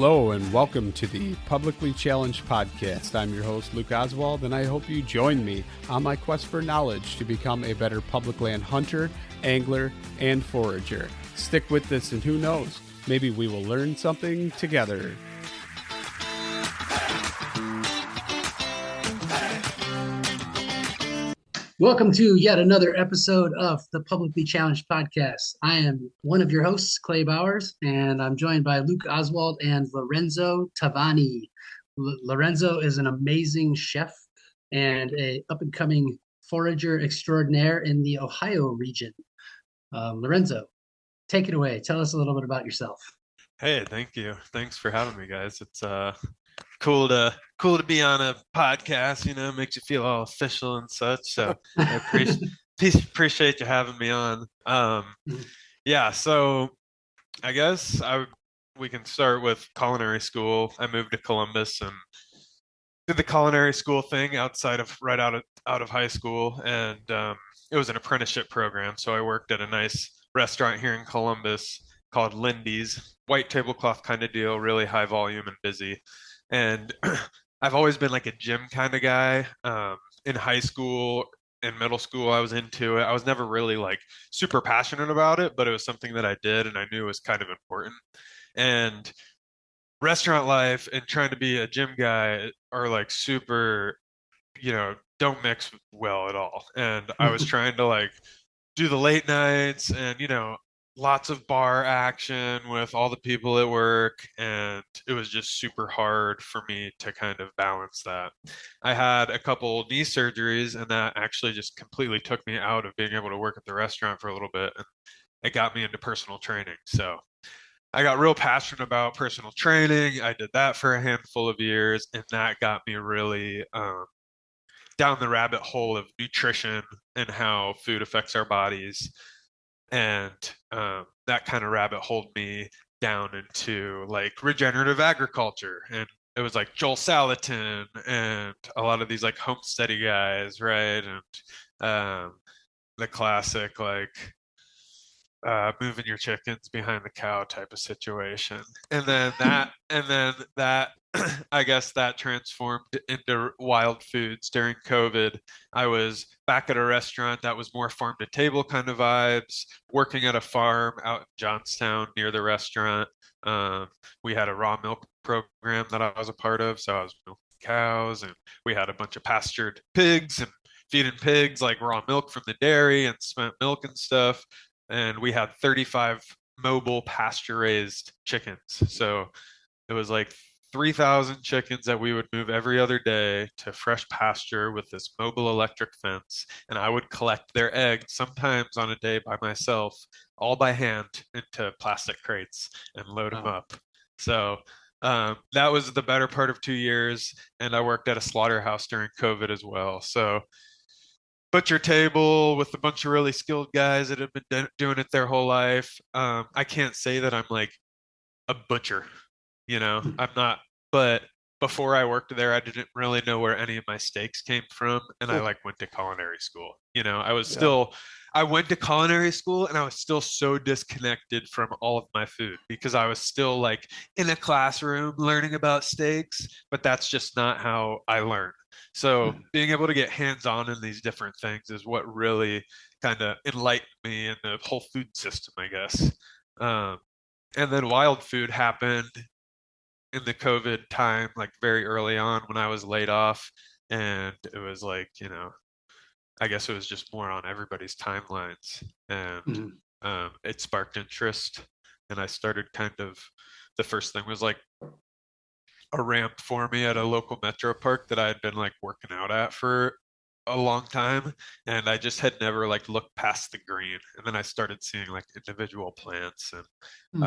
Hello and welcome to the Publicly Challenged Podcast. I'm your host, Luke Oswald, and I hope you join me on my quest for knowledge to become a better public land hunter, angler, and forager. Stick with this and who knows, maybe we will learn something together. Welcome to yet another episode of the Publicly Challenged Podcast. I am one of your hosts, Clay Bowers, and I'm joined by Luke Oswald and Lorenzo Tavani. Lorenzo is an amazing chef and a up-and-coming forager extraordinaire in the Ohio region. Lorenzo, take it away. Tell us a little bit about yourself. Hey, thank you. Thanks for having me, guys. It's cool to be on a podcast, makes you feel all official and such. So I appreciate you having me on. So I guess we can start with culinary school. I moved to Columbus and did the culinary school thing out of high school, and it was an apprenticeship program. So I worked at a nice restaurant here in Columbus called Lindy's, white tablecloth kind of deal, really high volume and busy. And I've always been like a gym kind of guy. In high school and middle school, I was into it. I was never really like super passionate about it, but it was something that I did and I knew was kind of important. And restaurant life and trying to be a gym guy are like super, don't mix well at all. And I was trying to like do the late nights and, lots of bar action with all the people at work, and it was just super hard for me to kind of balance that. I had a couple knee surgeries, and that actually just completely took me out of being able to work at the restaurant for a little bit, and it got me into personal training. So I got real passionate about personal training. I did that for a handful of years, and that got me really down the rabbit hole of nutrition and how food affects our bodies. And that kind of rabbit holed me down into like regenerative agriculture. And it was like Joel Salatin and a lot of these like homesteady guys, right? And the classic like moving your chickens behind the cow type of situation. And then that I guess that transformed into wild foods during COVID. I was back at a restaurant that was more farm to table kind of vibes, working at a farm out in Johnstown near the restaurant. We had a raw milk program that I was a part of. So I was milking cows, and we had a bunch of pastured pigs and feeding pigs like raw milk from the dairy and spent milk and stuff. And we had 35 mobile pasture raised chickens. So it was like 3,000 chickens that we would move every other day to fresh pasture with this mobile electric fence. And I would collect their eggs sometimes on a day by myself, all by hand, into plastic crates and load them up. So that was the better part of 2 years. And I worked at a slaughterhouse during COVID as well. So butcher table with a bunch of really skilled guys that have been doing it their whole life. I can't say that I'm like a butcher. I'm not, but before I worked there, I didn't really know where any of my steaks came from. And I like went to culinary school. I went to culinary school and I was still so disconnected from all of my food because I was still like in a classroom learning about steaks, but that's just not how I learned. So being able to get hands-on in these different things is what really kind of enlightened me in the whole food system, I guess. And then wild food happened in the COVID time, like very early on when I was laid off. And it was like, I guess it was just more on everybody's timelines. And it sparked interest. And I started the first thing was like a ramp for me at a local metro park that I had been like working out at for a long time. And I just had never like looked past the green. And then I started seeing like individual plants and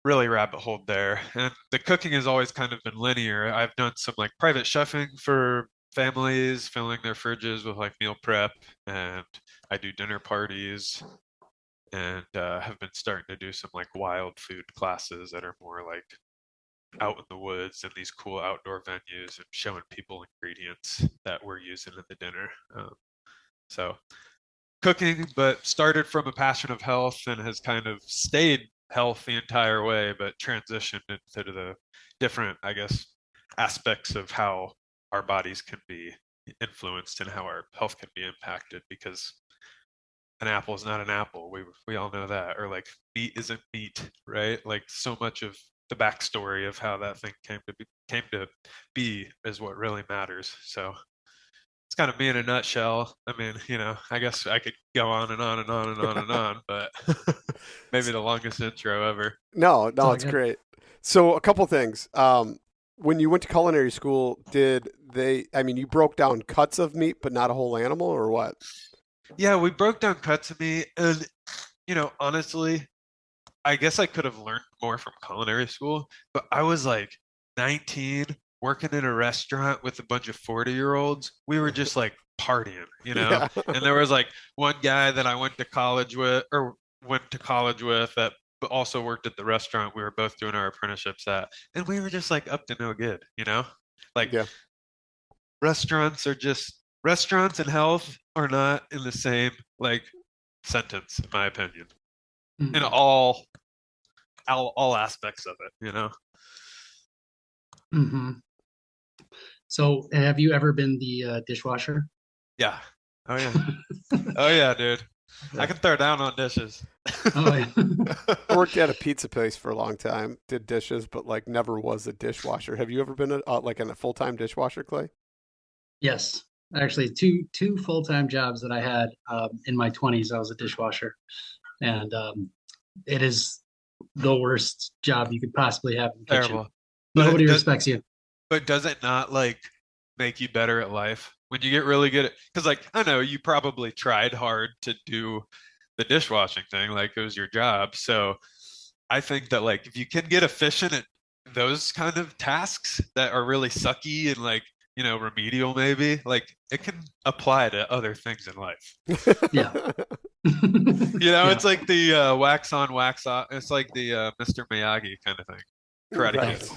really rabbit holed there. And the cooking has always kind of been linear. I've done some like private chefing for families, filling their fridges with like meal prep, and I do dinner parties, and have been starting to do some like wild food classes that are more like out in the woods in these cool outdoor venues and showing people ingredients that we're using in the dinner. So cooking, but started from a passion of health and has kind of stayed health the entire way, but transitioned into the different, I guess, aspects of how our bodies can be influenced and how our health can be impacted, because an apple is not an apple. We all know that. Or like meat isn't meat, right? Like so much of the backstory of how that thing came to be is what really matters. So it's kind of me in a nutshell. I mean, I guess I could go on and on and on and on and on, but maybe the longest intro ever. No, it's good. great. So a couple things. When you went to culinary school, you broke down cuts of meat, but not a whole animal, or what? Yeah, we broke down cuts of meat, and honestly, I guess I could have learned more from culinary school, but I was like 19, working in a restaurant with a bunch of 40-year-olds. We were just like partying, Yeah. And there was like one guy that I went to college with that also worked at the restaurant we were both doing our apprenticeships at, and we were just like up to no good, like Yeah. restaurants and health are not in the same like sentence, in my opinion, Mhm. in all aspects of it, Mm-hmm. So, have you ever been the dishwasher? Yeah. Oh yeah. Oh yeah, dude. I can throw down on dishes. Oh, yeah. I worked at a pizza place for a long time, did dishes, but like never was a dishwasher. Have you ever been in a full-time dishwasher, Clay? Yes, actually, two full-time jobs that I had in my 20s. I was a dishwasher, and it is the worst job you could possibly have in the kitchen. Terrible. Nobody respects you. But does it not like make you better at life when you get really good at? Because like I know you probably tried hard to do the dishwashing thing, like it was your job. So I think that like if you can get efficient at those kind of tasks that are really sucky and like remedial, maybe like it can apply to other things in life. Yeah. Yeah. It's like the wax on, wax off. It's like the Mr. Miyagi kind of thing. Karate Right. Kid.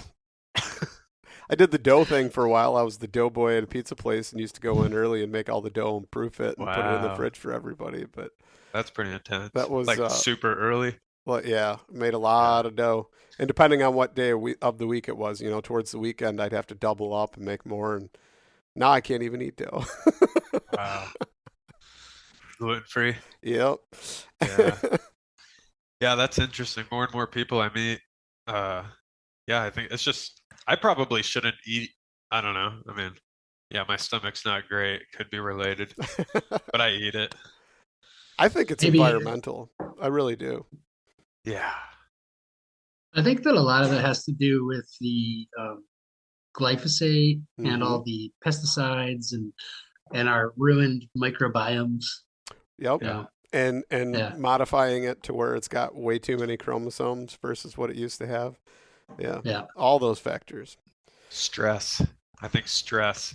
I did the dough thing for a while. I was the dough boy at a pizza place and used to go in early and make all the dough and proof it and put it in the Wow. fridge for everybody. But That's pretty intense. that was like super early. well, yeah, made a lot of dough. And depending on what day of the week it was, towards the weekend, I'd have to double up and make more. And now I can't even eat dough. Wow. Gluten free. Yep. Yeah. Yeah, that's interesting. More and more people I meet. Yeah, I think it's just I probably shouldn't eat. I don't know. I mean, yeah, my stomach's not great. Could be related, but I eat it. I think it's Maybe- environmental. I really do. Yeah. I think that a lot of it has to do with the glyphosate and all the pesticides and our ruined microbiomes. Yep. Yeah. And Yeah. modifying it to where it's got way too many chromosomes versus what it used to have. Yeah. Yeah. All those factors. Stress. I think stress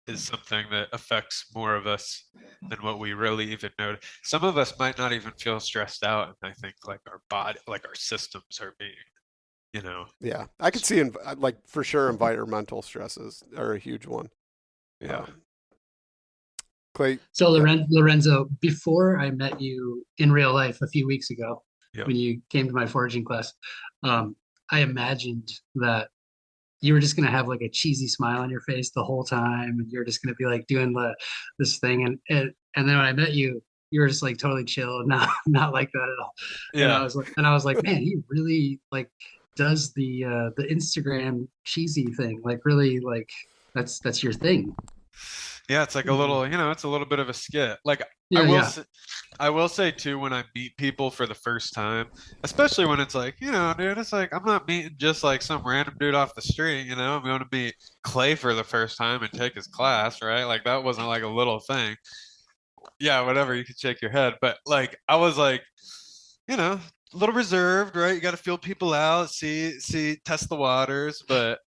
is something that affects more of us than what we really even know. Some of us might not even feel stressed out, and I think like our body, like our systems are being, Yeah. I could see like for sure environmental stresses are a huge one. yeah. Clay. So Lorenzo, before I met you in real life a few weeks ago, Yep. when you came to my foraging class, I imagined that you were just gonna have like a cheesy smile on your face the whole time, and you're just gonna be like doing this thing, and then when I met you, you were just like totally chill, not like that at all. And Yeah. I was like, man, he really like does the Instagram cheesy thing, like really like that's your thing. Yeah, it's like a little, it's a little bit of a skit. Like Yeah, I will say too, when I meet people for the first time, especially when it's like, dude, it's like I'm not meeting just like some random dude off the street, I'm going to meet Clay for the first time and take his class, right? Like that wasn't like a little thing. Yeah, whatever, you could shake your head, but like I was like, a little reserved, right? You got to feel people out, see, test the waters, but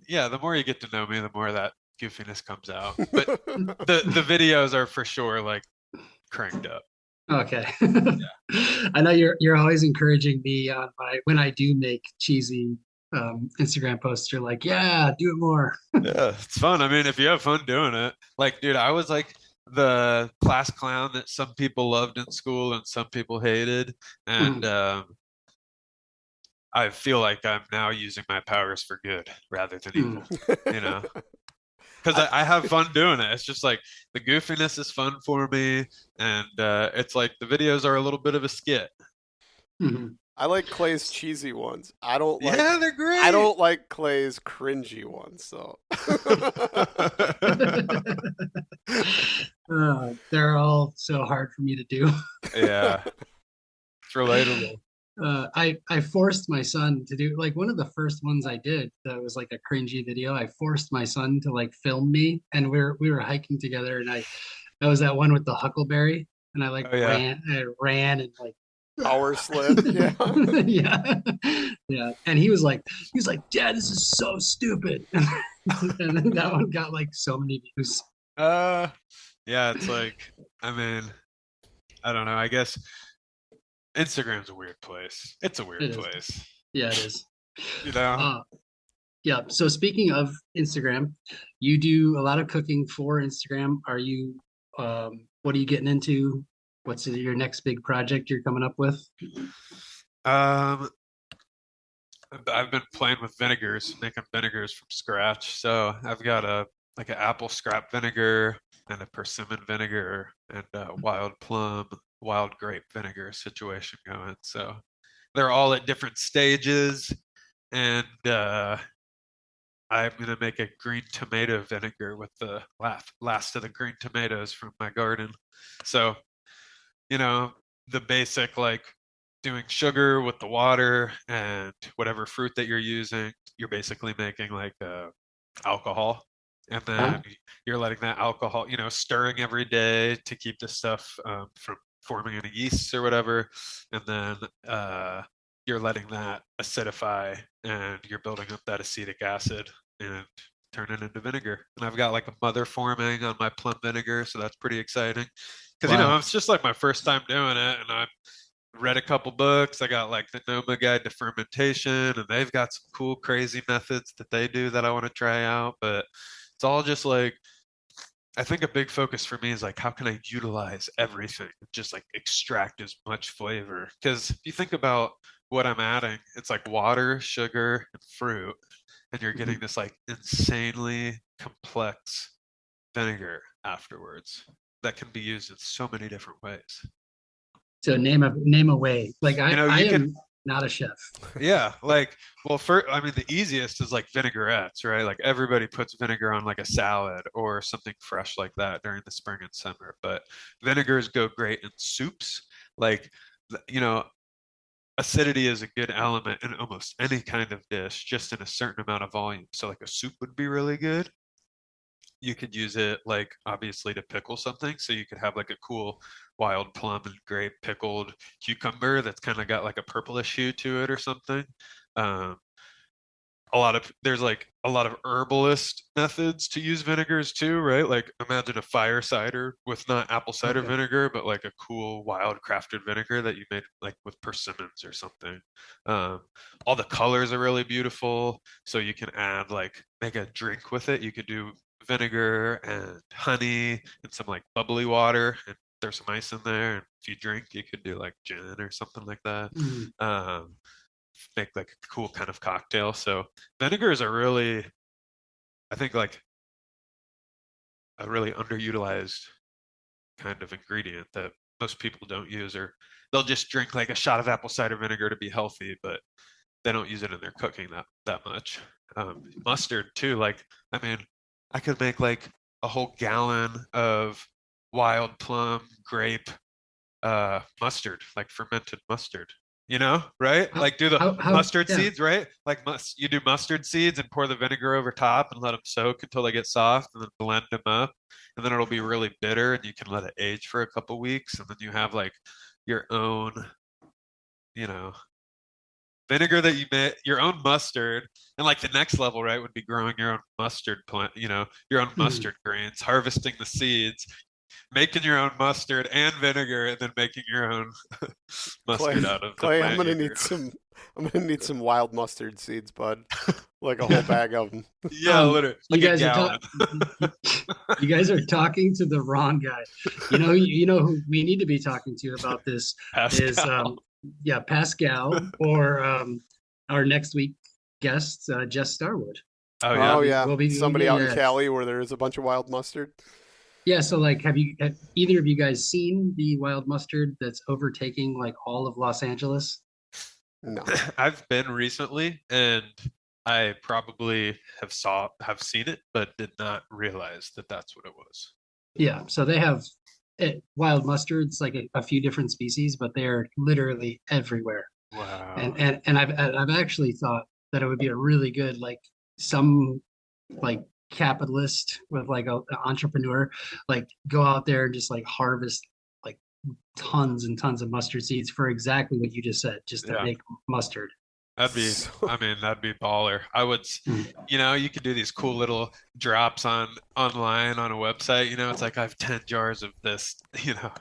yeah, the more you get to know me, the more that goofiness comes out. But the videos are for sure like cranked up. Okay. I know you're always encouraging me on when I do make cheesy Instagram posts. You're like, yeah, do it more. Yeah, it's fun. I mean, if you have fun doing it, like, dude, I was like the class clown that some people loved in school and some people hated, and I feel like I'm now using my powers for good rather than evil, you know? Because I have fun doing it. It's just like the goofiness is fun for me, and it's like the videos are a little bit of a skit. Mhm. I like Clay's cheesy ones. I don't like. Yeah, they're great. I don't like Clay's cringy ones. So They're all so hard for me to do. Yeah, it's relatable. I forced my son to do like one of the first ones I did that was like a cringy video. I forced my son to like film me, and we were hiking together, and that was that one with the huckleberry, and I like Oh, yeah. ran and like power slip. Yeah. yeah, yeah. And he was like, Dad, this is so stupid. And then that one got like so many views. Yeah, it's like, I mean, I don't know. I guess Instagram's a weird place. It's a weird It is. place. Yeah, it is. You know? Yeah. So speaking of Instagram, you do a lot of cooking for Instagram. Are you, what are you getting into? What's your next big project you're coming up with? I've been playing with vinegars, making vinegars from scratch. So I've got an apple scrap vinegar and a persimmon vinegar and a wild plum, wild grape vinegar situation going. So they're all at different stages, and I'm gonna make a green tomato vinegar with the last of the green tomatoes from my garden. So, the basic like doing sugar with the water and whatever fruit that you're using, you're basically making like alcohol, and then you're letting that alcohol, stirring every day to keep the stuff from forming any yeasts or whatever, and then you're letting that acidify, and you're building up that acetic acid and turn it into vinegar. And I've got like a mother forming on my plum vinegar, so that's pretty exciting. Because Wow. it's just like my first time doing it, and I read a couple books. I got like the Noma Guide to Fermentation, and they've got some cool, crazy methods that they do that I want to try out. But it's all just like, I think a big focus for me is like, how can I utilize everything? Just like extract as much flavor. Because if you think about what I'm adding, it's like water, sugar, and fruit, and you're getting this like insanely complex vinegar afterwards that can be used in so many different ways. So name a way. Like I am not a chef. Yeah, like, well, the easiest is like vinaigrettes, right? Like everybody puts vinegar on like a salad or something fresh like that during the spring and summer. But vinegars go great in soups. Like, acidity is a good element in almost any kind of dish, just in a certain amount of volume. So like a soup would be really good. You could use it like obviously to pickle something. So you could have like a cool wild plum and grape pickled cucumber that's kind of got like a purplish hue to it or something. There's like a lot of herbalist methods to use vinegars too, right? Like imagine a fire cider with not apple cider vinegar, but like a cool wild crafted vinegar that you made like with persimmons or something. All the colors are really beautiful, so you can add like make a drink with it. You could do vinegar and honey and some like bubbly water, and there's some ice in there. And if you drink, you could do like gin or something like that. Make like a cool kind of cocktail. So vinegars are really, I think, like a really underutilized kind of ingredient that most people don't use, or they'll just drink like a shot of apple cider vinegar to be healthy, but they don't use it in their cooking that much. Mustard too. Like, I could make like a whole gallon of wild plum grape mustard, like fermented mustard. Right? Like do the mustard seeds, right? Like you do mustard seeds and pour the vinegar over top and let them soak until they get soft, and then blend them up, and then it'll be really bitter, and you can let it age for a couple weeks, and then you have like your own, vinegar that you make, your own mustard. And like the next level, right, would be growing your own mustard plant, your own mustard grains, harvesting the seeds, making your own mustard and vinegar, and then making your own mustard out of the Clay, plant. I'm gonna need some wild mustard seeds, bud. Like a whole bag of them. Yeah, literally. Like you guys are talking to the wrong guy. You know who we need to be talking to about this Pascal. is Pascal, or our next week guest, Jess Starwood. Oh yeah. Oh yeah, We'll be somebody out in yeah. Cali where there is a bunch of wild mustard. Yeah, so like, have either of you guys seen the wild mustard that's overtaking like all of Los Angeles? No. I've been recently, and I probably have seen it, but did not realize that that's what it was. Yeah, so they have wild mustards, like a few different species, but they're literally everywhere. Wow. And I've actually thought that it would be a really good like some like capitalist with like an entrepreneur like go out there and just like harvest like tons and tons of mustard seeds for exactly what you just said, just to Yeah. make mustard. That'd be, I mean, that'd be baller. I would, Mm. you could do these cool little drops online on a website. It's like I have 10 jars of this,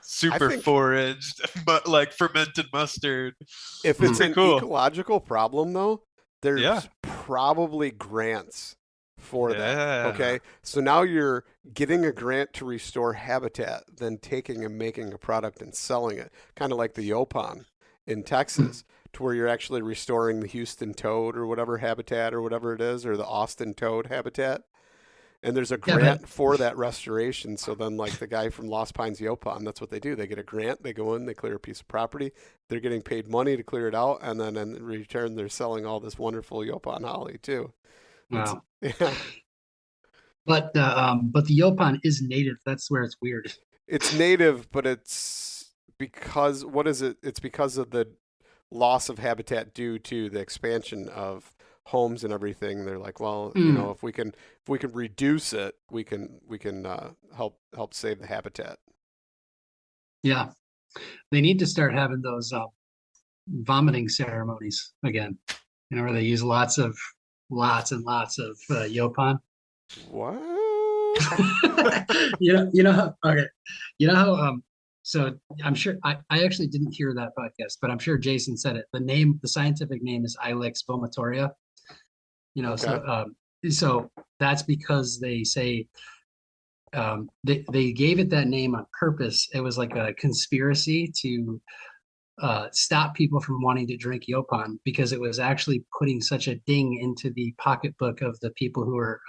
super think- foraged, but like fermented mustard. If it's an Cool. ecological problem, though, there's Yeah. probably grants for that. Yeah. Okay, so now you're getting a grant to restore habitat, then taking and making a product and selling it, kind of like the Yopon in Texas, to where you're actually restoring the Houston toad or whatever habitat or whatever it is, or the Austin toad habitat. And there's a grant for that restoration. So then, like the guy from Lost Pines Yopon, that's what they do. They get a grant, they go in, they clear a piece of property, they're getting paid money to clear it out, and then in return, they're selling all this wonderful Yopon holly too. Wow. Yeah, But the Yopon is native. That's where it's weird. it's native, but it's because what is it? It's because of the loss of habitat due to the expansion of homes and everything. They're like, well, if we can reduce it, we can help save the habitat. Yeah, they need to start having those vomiting ceremonies again. Where they use lots and lots of Yopon. What? So I'm sure I actually didn't hear that podcast, but I'm sure Jason said it. The scientific name is Ilex vomitoria. Okay. So that's because they say they gave it that name on purpose. It was like a conspiracy to stop people from wanting to drink Yopon because it was actually putting such a ding into the pocketbook of the people who are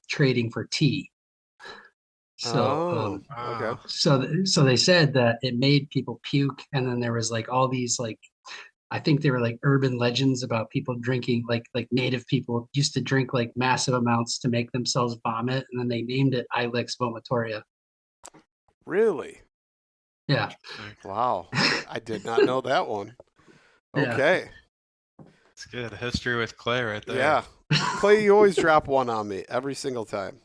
trading for tea. So, okay. so they said that it made people puke, and then there was like all these like, I think they were like urban legends about people drinking like native people used to drink like massive amounts to make themselves vomit, and then they named it Ilex vomitoria. Really? Yeah. Wow. I did not know that one. Yeah. Okay. It's good. History with Clay right there. Yeah. Clay, you always drop one on me every single time.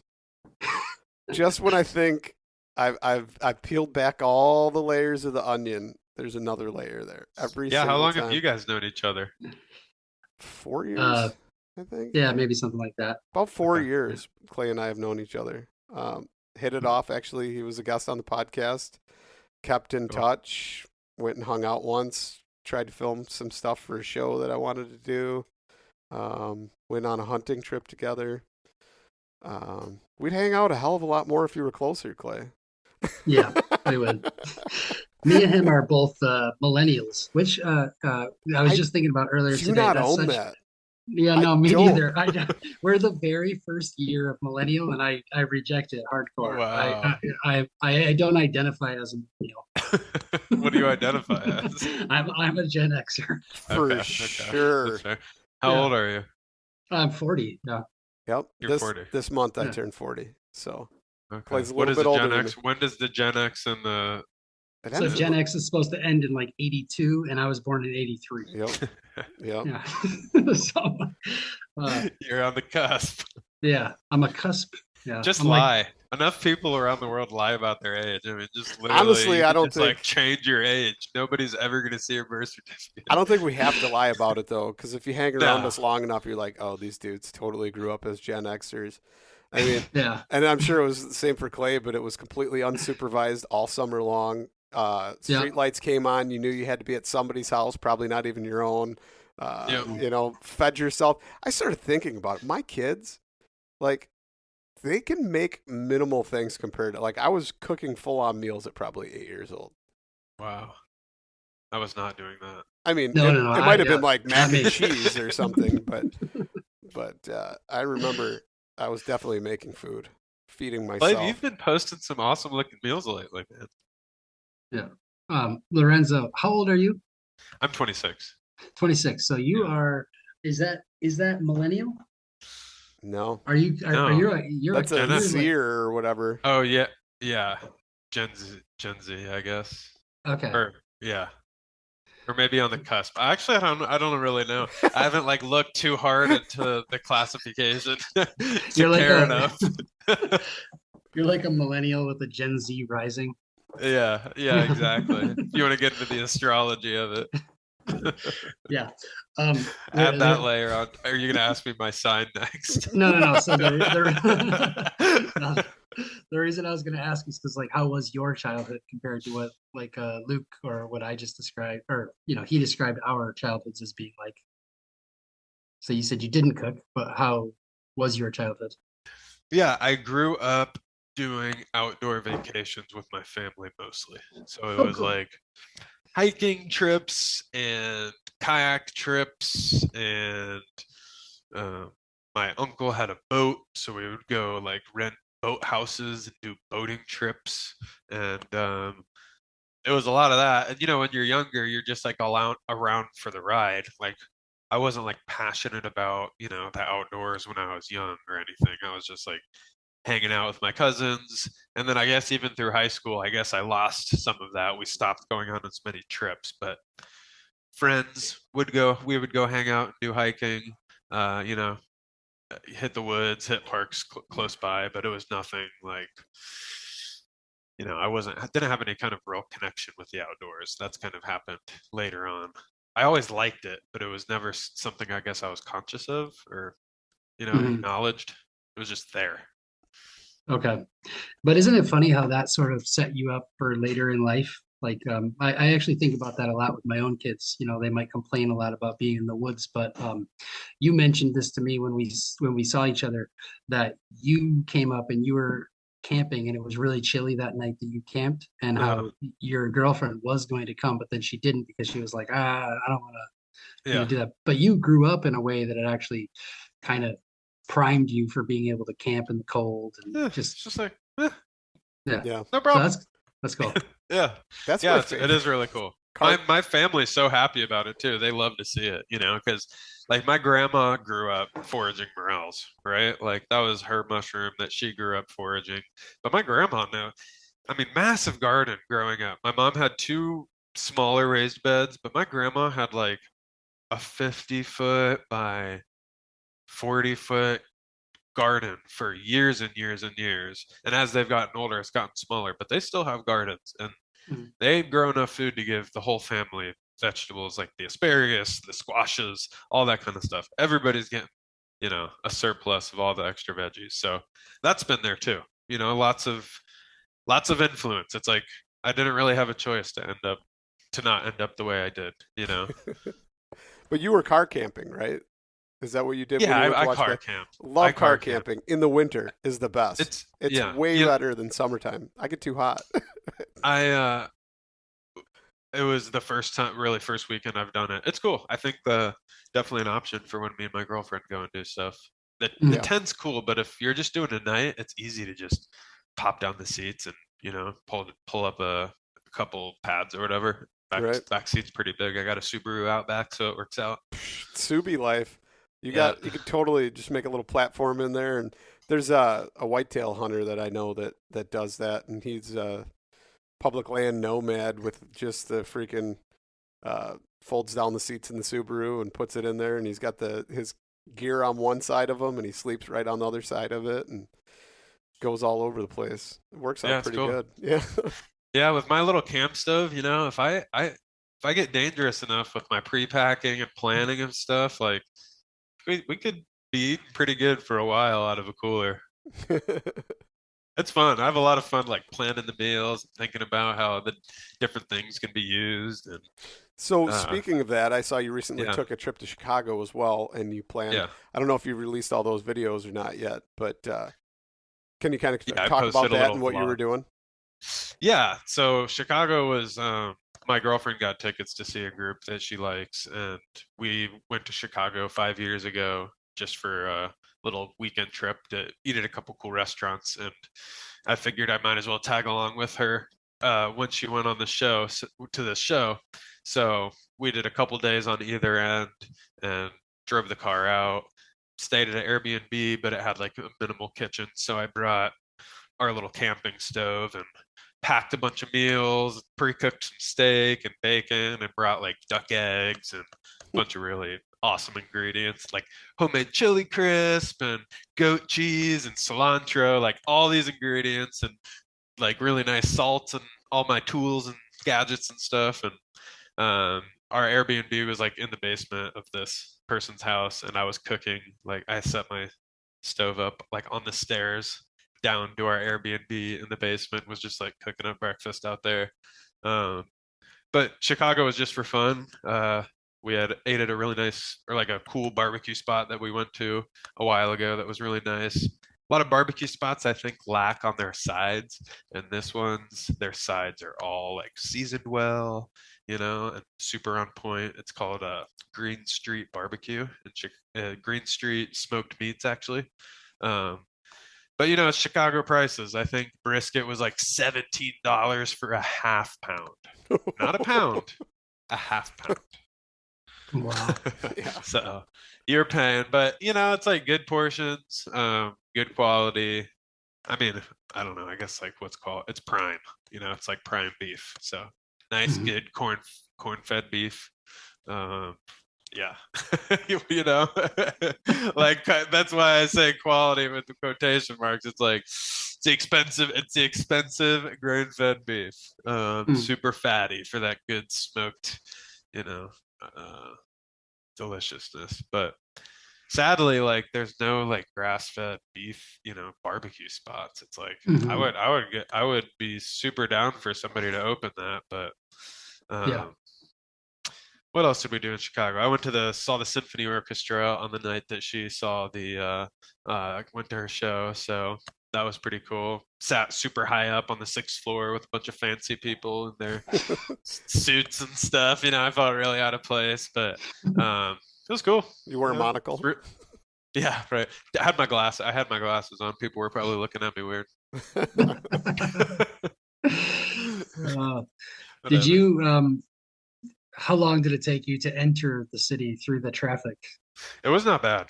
Just when I think I've peeled back all the layers of the onion, there's another layer there. Every Yeah, how single long time. have you guys known each other? 4 years, I think. Yeah, maybe something like that. About 4 Okay. years, Clay and I have known each other. Hit it off, actually. He was a guest on the podcast. Kept in Cool. touch. Went and hung out once. Tried to film some stuff for a show that I wanted to do. Went on a hunting trip together. We'd hang out a hell of a lot more if you were closer, Clay. Yeah, we would. Me and him are both millennials, which I was just thinking about earlier Do today. not That's own such- that. Yeah, I no, me don't. neither. We're the very first year of millennial, and I reject it hardcore. Wow. I don't identify as a millennial. What do you identify as? I'm a Gen Xer. For Okay, sure. That's fair. How Yeah. old are you? I'm 40. No. Yep. You're 40. This month I Yeah. turned 40. So Okay. Clay's a What little is bit the Gen older than X? When does the Gen X and the it So ends Gen at- X is supposed to end in like 82, and I was born in 83. Yep. Yep. Yeah. So, you're on the cusp? yeah, I'm a cusp. Yeah. Just I'm lie. Enough people around the world lie about their age. I mean, just literally. Honestly, you I could don't just, like think- change your age. Nobody's ever gonna see your birth certificate. I don't think we have to lie about it though, because if you hang around No. us long enough, you're like, oh, these dudes totally grew up as Gen Xers. I mean, Yeah. and I'm sure it was the same for Clay, but it was completely unsupervised all summer long. Street lights came on. You knew you had to be at somebody's house, probably not even your own. Yep. Fed yourself. I started thinking about it. My kids, like, they can make minimal things compared to, like, I was cooking full on meals at probably 8 years old. Wow. I was not doing that. I mean, No, it, no, no. it might have yeah, been like that mac and makes- cheese or something, but I remember I was definitely making food, feeding But myself. you've been posting some awesome looking meals lately, man. Yeah. Lorenzo, how old are you? I'm 26. 26. So you Yeah. are, is that millennial? No, Are you, No. you're that's a you're like- seer or whatever. Oh yeah, yeah. Gen Z, I guess. okay. Or yeah. Or maybe on the cusp. Actually, I don't really know. I haven't like looked too hard into the classification to You're like care a- enough. You're like a millennial with a Gen Z rising. Yeah, exactly. If you want to get into the astrology of it, Yeah. add that layer on. Are you gonna ask me my sign next? No. So no, the reason I was going to ask is because, like, how was your childhood compared to what, like, Luke or what I just described, or he described our childhoods as being like. So you said you didn't cook, but how was your childhood? Yeah, I grew up doing outdoor vacations with my family mostly. So it Oh, was cool. like hiking trips and kayak trips, and my uncle had a boat, so we would go like rent boat houses and do boating trips, and it was a lot of that. And when you're younger, you're just like all out around for the ride. Like I wasn't like passionate about the outdoors when I was young or anything. I was just like hanging out with my cousins. And then I guess even through high school, I guess I lost some of that. We stopped going on as many trips, but friends we would go hang out and do hiking, hit the woods, hit parks close by, but it was nothing like, I didn't have any kind of real connection with the outdoors. That's kind of happened later on. I always liked it, but it was never something I guess I was conscious of or, Mhm. acknowledged. It was just there. Okay. But isn't it funny how that sort of set you up for later in life? Like, I actually think about that a lot with my own kids. They might complain a lot about being in the woods, but you mentioned this to me when we saw each other, that you came up and you were camping and it was really chilly that night that you camped, and how your girlfriend was going to come, but then she didn't because she was like, I don't want to do that. But you grew up in a way that it actually kind of primed you for being able to camp in the cold and It's just like, yeah. Yeah, no problem. So that's cool. Yeah, that's yeah, my it favorite. is really cool. My family's so happy about it too. They love to see it, because like my grandma grew up foraging morels, right? Like that was her mushroom that she grew up foraging. But my grandma massive garden growing up. My mom had two smaller raised beds, but my grandma had like a 50-foot by 40-foot garden for years and years and years. And as they've gotten older, it's gotten smaller, but they still have gardens, and they grow enough food to give the whole family vegetables like the asparagus, the squashes, all that kind of stuff. Everybody's getting, a surplus of all the extra veggies. So that's been there too. Lots of influence. It's like I didn't really have a choice to not end up the way I did. But you were car camping, right? Is that what you did? Yeah, when you went to I watch car that? camped. Love car camping in the winter is the best. It's yeah. way better than summertime. I get too hot. It was the first weekend I've done it. It's cool. I think definitely an option for when me and my girlfriend go and do stuff. The tent's cool, but if you're just doing a night, it's easy to just pop down the seats and pull up a couple pads or whatever. Back seat's pretty big. I got a Subaru Outback, so it works out. Subi life. You could totally just make a little platform in there, and there's a whitetail hunter that I know that does that, and he's a public land nomad with just the freaking folds down the seats in the Subaru and puts it in there, and he's got his gear on one side of him, and he sleeps right on the other side of it, and goes all over the place. It works out pretty good. Yeah. Yeah, with my little camp stove, if I get dangerous enough with my pre-packing and planning and stuff, like we could be eating pretty good for a while out of a cooler. It's fun. I have a lot of fun like planning the meals, thinking about how the different things can be used. And so speaking of that, I saw you recently took a trip to Chicago as well, and you planned. Yeah. I don't know if you released all those videos or not yet, but can you kind of I talk about posted a that little and what you vlog. were doing? Yeah, so Chicago was my girlfriend got tickets to see a group that she likes, and we went to Chicago 5 years ago just for a little weekend trip to eat at a couple cool restaurants. And I figured I might as well tag along with her when she went on the show to the show. So we did a couple days on either end and drove the car out, stayed at an Airbnb, but it had like a minimal kitchen. So I brought our little camping stove and packed a bunch of meals, pre-cooked some steak and bacon, and brought like duck eggs and a bunch of really awesome ingredients like homemade chili crisp and goat cheese and cilantro, like all these ingredients, and like really nice salt and all my tools and gadgets and stuff. And our Airbnb was like in the basement of this person's house, and I was cooking. Like I set my stove up like on the stairs down to our Airbnb in the basement, was just like cooking up breakfast out there. But Chicago was just for fun. We had ate at a really nice, or like a cool barbecue spot that we went to a while ago that was really nice. A lot of barbecue spots I think lack on their sides, and this one's, their sides are all like seasoned well, and super on point. It's called Green Street Barbecue, and Green Street Smoked Meats actually. But it's Chicago prices. I think brisket was like $17 for a half pound, not a pound, a half pound. Wow. Yeah. So you're paying, but it's like good portions, good quality. I mean, I don't know. I guess like it's prime. It's like prime beef. So nice, good corn-fed beef. Yeah, like that's why I say quality with the quotation marks. It's like it's the expensive grain-fed beef, super fatty for that good smoked, deliciousness. But sadly, like there's no like grass-fed beef, barbecue spots. It's like I would be super down for somebody to open that, but Yeah. what else did we do in Chicago? I saw the symphony orchestra on the night that she saw went to her show. So that was pretty cool. Sat super high up on the 6th floor with a bunch of fancy people in their suits and stuff. I felt really out of place, but it was cool. You wore a monocle? Yeah, right. I had my glasses on. People were probably looking at me weird. Did you how long did it take you to enter the city through the traffic? It was not bad.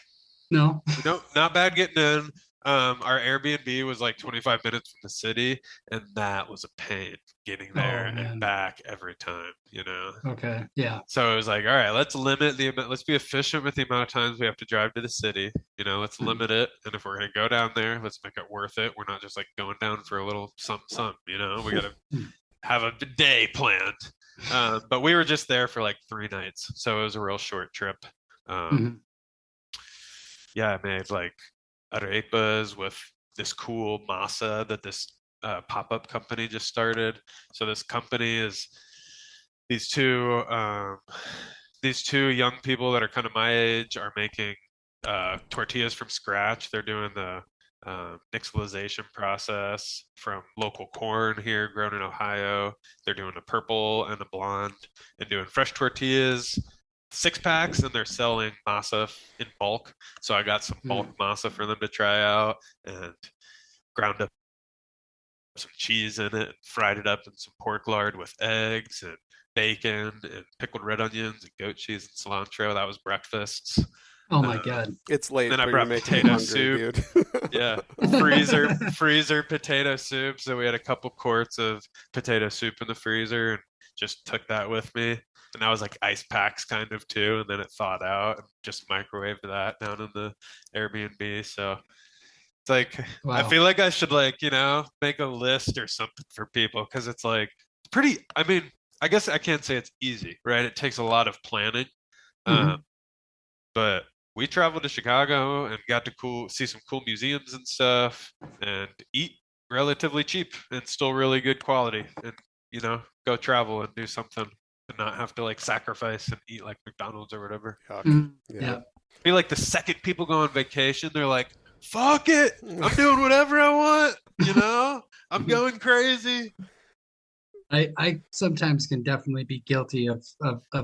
No? No, not bad getting in. Our Airbnb was like 25 minutes from the city, and that was a pain getting there and back every time, Okay, yeah. So it was like, all right, let's be efficient with the amount of times we have to drive to the city. Let's limit it. And if we're going to go down there, let's make it worth it. We're not just like going down for a little something, we got to have a day planned. But we were just there for like 3 nights, so it was a real short trip. Yeah, I made like AREPAS with this cool masa that this pop-up company just started. So this company is these two young people that are kind of my age are making tortillas from scratch. They're doing the nixtamalization process from local corn here grown in Ohio. They're doing a purple and a blonde and doing fresh tortillas, 6-packs, and they're selling masa in bulk. So I got some bulk masa for them to try out and ground up some cheese in it and fried it up in some pork lard with eggs and bacon and pickled red onions and goat cheese and cilantro. That was breakfast. Oh my God. It's late. Then I brought potato soup. Yeah. Freezer potato soup. So we had a couple quarts of potato soup in the freezer and just took that with me. And that was like ice packs kind of too. And then it thawed out and just microwaved that down in the Airbnb. So it's like, wow. I feel like I should like, make a list or something for people. Cause it's like I guess I can't say it's easy, right? It takes a lot of planning. But we traveled to Chicago and got to see some cool museums and stuff and eat relatively cheap and still really good quality and, go travel and do something and not have to like sacrifice and eat like McDonald's or whatever. Yeah. I feel like the second people go on vacation, they're like, fuck it. I'm doing whatever I want. I'm going crazy. I sometimes can definitely be guilty of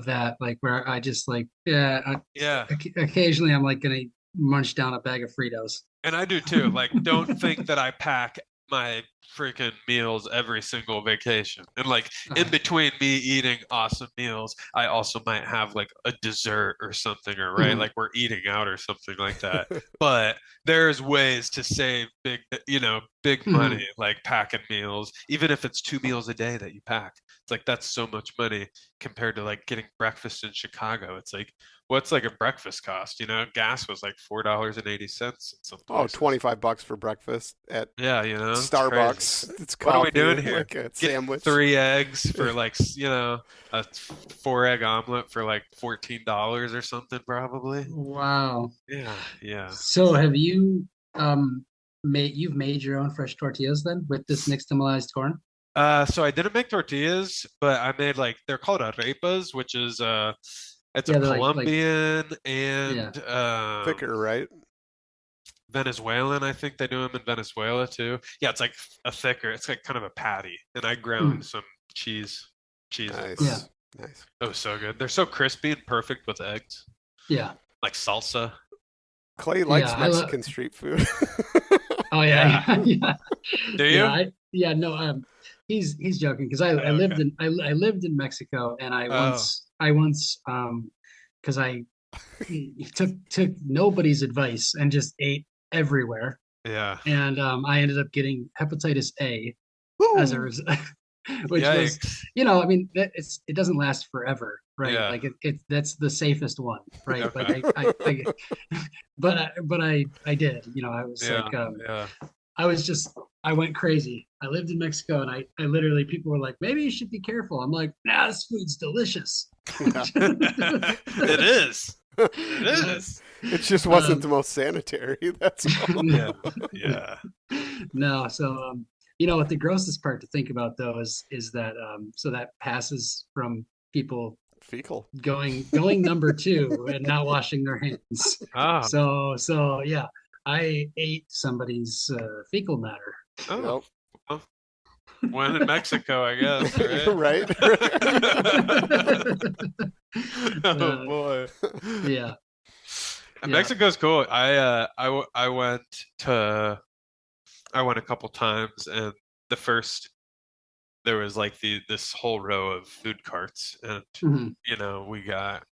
that, like where I just like, Yeah. occasionally I'm like gonna munch down a bag of Fritos. And I do too. Like, don't think that I pack my freaking meals every single vacation. And like in Uh, between me eating awesome meals, I also might have like a dessert or something, or right, mhm, like we're eating out or something like that. But there's ways to save big mhm. money, like packing meals, even if it's 2 meals a day that you pack. It's like that's so much money compared to like getting breakfast in Chicago. It's like what's like a breakfast cost? Gas was like $4.80 in some Oh, places. 25 bucks for breakfast at Yeah, it's crazy. Starbucks. It's What are we coffee, doing here? like a Getting sandwich. 3 eggs for like, a 4 egg omelet for like $14 or something, probably. Wow. Yeah, yeah. So have you you've made your own fresh tortillas then with this nixtamalized corn? So I didn't make tortillas, but I made like they're called arepas, which is it's a Yeah, they're like Colombian yeah. and Thicker, right? Venezuelan. I think they do them in Venezuela too. Yeah, it's like it's like kind of a patty, and I Mm, ground some cheese in mine. yeah. Nice. Nice. Oh, so good. They're so crispy and perfect with eggs, Yeah. like salsa. Clay Yeah. likes Mexican street food. Oh Yeah. yeah, yeah. Do Yeah, you? no, he's joking because I Oh, lived okay. in I lived in Mexico and Oh, I once because I took nobody's advice and just ate everywhere yeah. and I ended up getting hepatitis A as a Woo! result, which was, Yikes. I mean it doesn't last forever, right? Yeah. Like it that's the safest one, right? But Okay. I but I did, I was Yeah. like Yeah. I was just, I went crazy. I lived in Mexico and I literally, people were like, maybe you should be careful. I'm like, nah, this food's delicious. Yeah. It is. It No, is. It just wasn't the um, most sanitary. That's all. Yeah. no, Yeah. no. So, what the grossest part to think about though is that, so that passes from people Fecal. going number two and not washing their hands. Ah. So yeah, I ate somebody's fecal matter. Oh. Yep. Well, when in Mexico, I guess, right? Right? Oh uh, boy. yeah, yeah. Mexico's cool. I went a couple times, and the first there was like this whole row of food carts, and Mhm, we got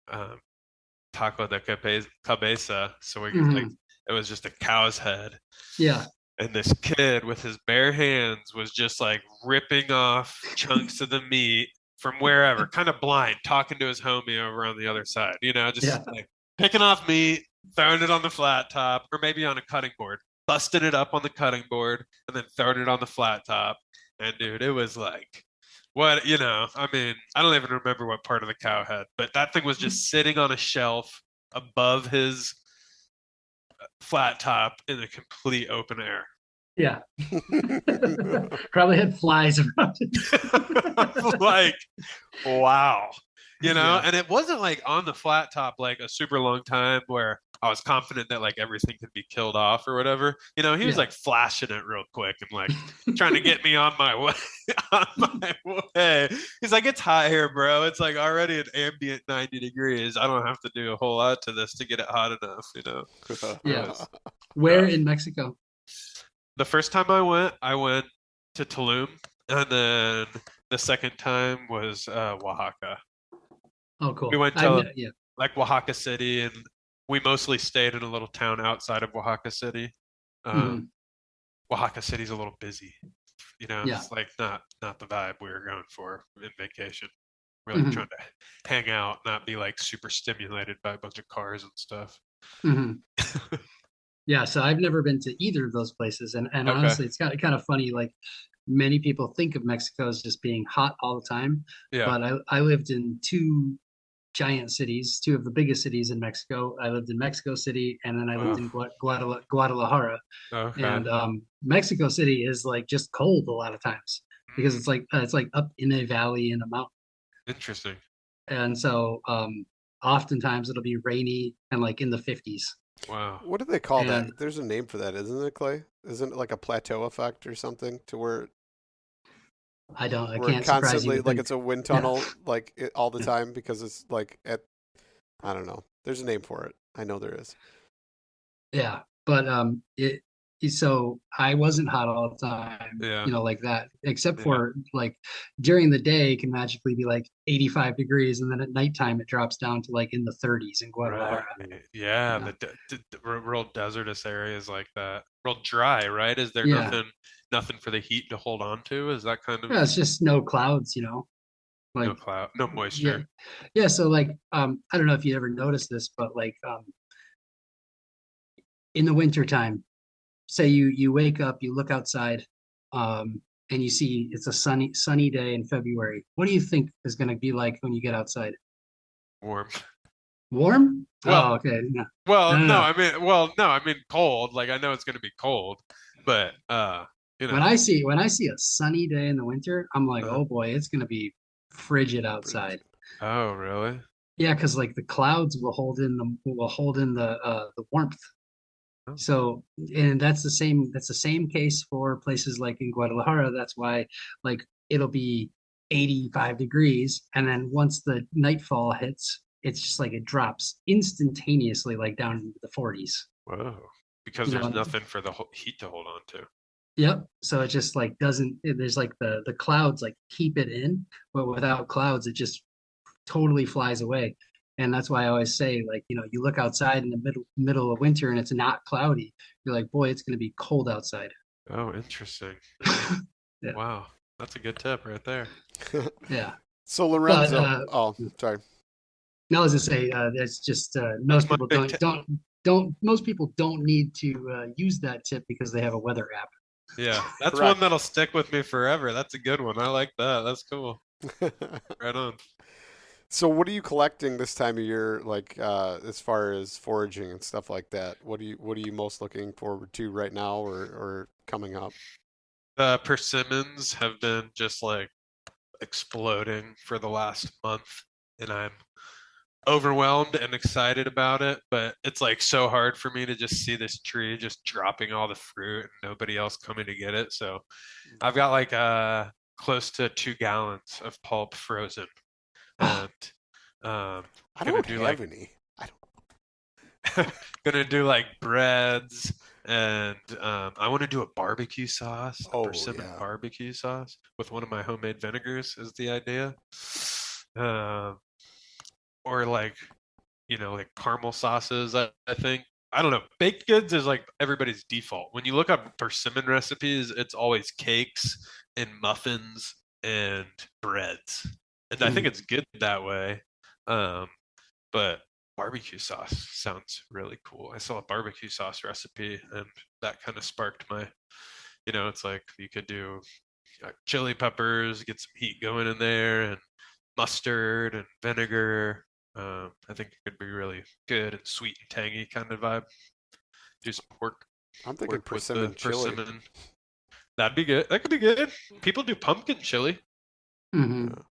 taco de cabeza, so we like mhm. it was just a cow's head, Yeah, and this kid with his bare hands was just like ripping off chunks of the meat from wherever, kind of blind, talking to his homie over on the other side, just yeah. like picking off meat, throwing it on the flat top, or maybe on a cutting board, busting it up on the cutting board, and then throwing it on the flat top. And dude, it was like, I mean, I don't even remember what part of the cow had, but that thing was just sitting on a shelf above his flat top in the complete open air. Yeah. Probably had flies around it. Like, wow. Yeah. And it wasn't like on the flat top like a super long time where I was confident that like everything could be killed off or whatever. He was Yeah. like flashing it real quick and like trying to get me on my way on my way. He's like, it's hot here, bro. It's like already an ambient 90 degrees. I don't have to do a whole lot to this to get it hot enough. It Yeah. was Where rough. in Mexico? The first time I went to Tulum, and then the second time was Oaxaca. Oh, We cool. went to Yeah. like Oaxaca City, and we mostly stayed in a little town outside of Oaxaca City. Um, Mhm. Oaxaca City's a little busy, Yeah. It's like not the vibe we were going for in vacation. Really Mhm. trying to hang out, not be like super stimulated by a bunch of cars and stuff. Mhm. Yeah. So I've never been to either of those places, and Okay. honestly, it's kind of funny. Like many people think of Mexico as just being hot all the time, Yeah. but I lived in two giant cities, two of the biggest cities in Mexico. I lived in Mexico City, and then I lived Wow. in Guadalajara. Okay. And Mexico City is like just cold a lot of times because Mm, it's like up in a valley in a mountain, interesting. and so oftentimes it'll be rainy and like in the 50s. Wow. What do they call And that? There's a name for that, isn't it, Clay? Isn't it like a plateau effect or something to where I don't. I Where it can't surprise you constantly, with like it. it's a wind Yeah. tunnel, like all the Yeah. time because it's like I don't know. There's a name for it. I know there is. Yeah, but so I wasn't hot all the time, Yeah. like that, except Yeah. for like during the day it can magically be like 85 degrees, and then at nighttime it drops down to like in the 30s in Right. Guadalajara. Yeah. Yeah. The real desertous areas like that. Real dry, right? Is there Yeah. nothing for the heat to hold on to? Is that kind of Yeah, it's just no clouds, no like cloud, no yeah. moisture? Yeah, so like I don't know if you ever noticed this, but like in the wintertime, say you wake up, you look outside, and you see it's a sunny day in February. What do you think is going to be like when you get outside? Warm. Warm? Well, Oh, okay. No, well, no, no, no, no. I mean cold. Like I know it's gonna be cold, but you When know, I see a sunny day in the winter, I'm like, uh, oh boy, it's going to be frigid outside. Freezing. oh really? Yeah, because like the clouds will hold in the warmth. Oh, So, and that's the same case for places like in Guadalajara. That's why like it'll be 85 degrees, and then once the nightfall hits, it's just like it drops instantaneously like down into the 40s. whoa. Because You there's know, nothing for the heat to hold on to. yep. So it just like doesn't there's like the clouds like keep it in, but without clouds it just totally flies away. And that's why I always say, like, you look outside in the middle of winter and it's not cloudy. You're like, boy, it's going to be cold outside. Oh, interesting. Yeah, Wow, that's a good tip right there. yeah. So But Lorenzo, oh, sorry. no, as I say, that's just That's most my people big don't tip. don't most people don't need to use that tip because they have a weather app. Yeah, that's one Correct. that'll stick with me forever. That's a good one. I like that. That's cool. Right on. So what are you collecting this time of year, like as far as foraging and stuff like that? What are you most looking forward to right now or coming up? The persimmons have been just like exploding for the last month, and I'm overwhelmed and excited about it, but it's like so hard for me to just see this tree just dropping all the fruit and nobody else coming to get it. So I've got like close to 2 gallons of pulp frozen, Oh, and um I gonna don't do have like any. I gonna do like breads, and I want to do a barbecue sauce, a Oh persimmon yeah. barbecue sauce with one of my homemade vinegars is the idea. Um, or like like caramel sauces. I think I don't know. Baked goods is like everybody's default. When you look up persimmon recipes, it's always cakes and muffins and breads, and I think mhm. it's good that way. Um, but barbecue sauce sounds really cool. I saw a barbecue sauce recipe, and that kind of sparked my. It's like you could do chili peppers, get some heat going in there, and mustard and vinegar. I think it could be really good and sweet and tangy kind of vibe. Do some I'm thinking pork with the persimmon chili. persimmon. That'd be good. That could be good. People do pumpkin chili. Mhm.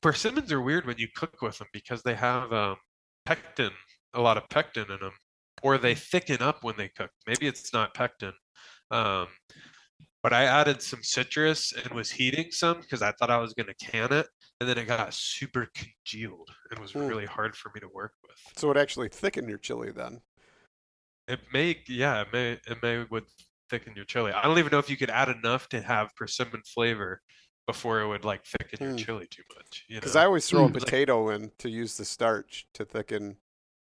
Persimmons are weird when you cook with them because they have pectin, a lot of pectin in them, or they thicken up when they cook. Maybe it's not pectin. Um, but I added some citrus and was heating some because I thought I was going to can it, and then it got super congealed and was Hmm. really hard for me to work with. So it actually thickened your chili then. It may would thicken your chili. I don't even know if you could add enough to have persimmon flavor before it would like thicken your Hmm. chili too much. Because I always throw a Mm. It's like, potato in to use the starch to thicken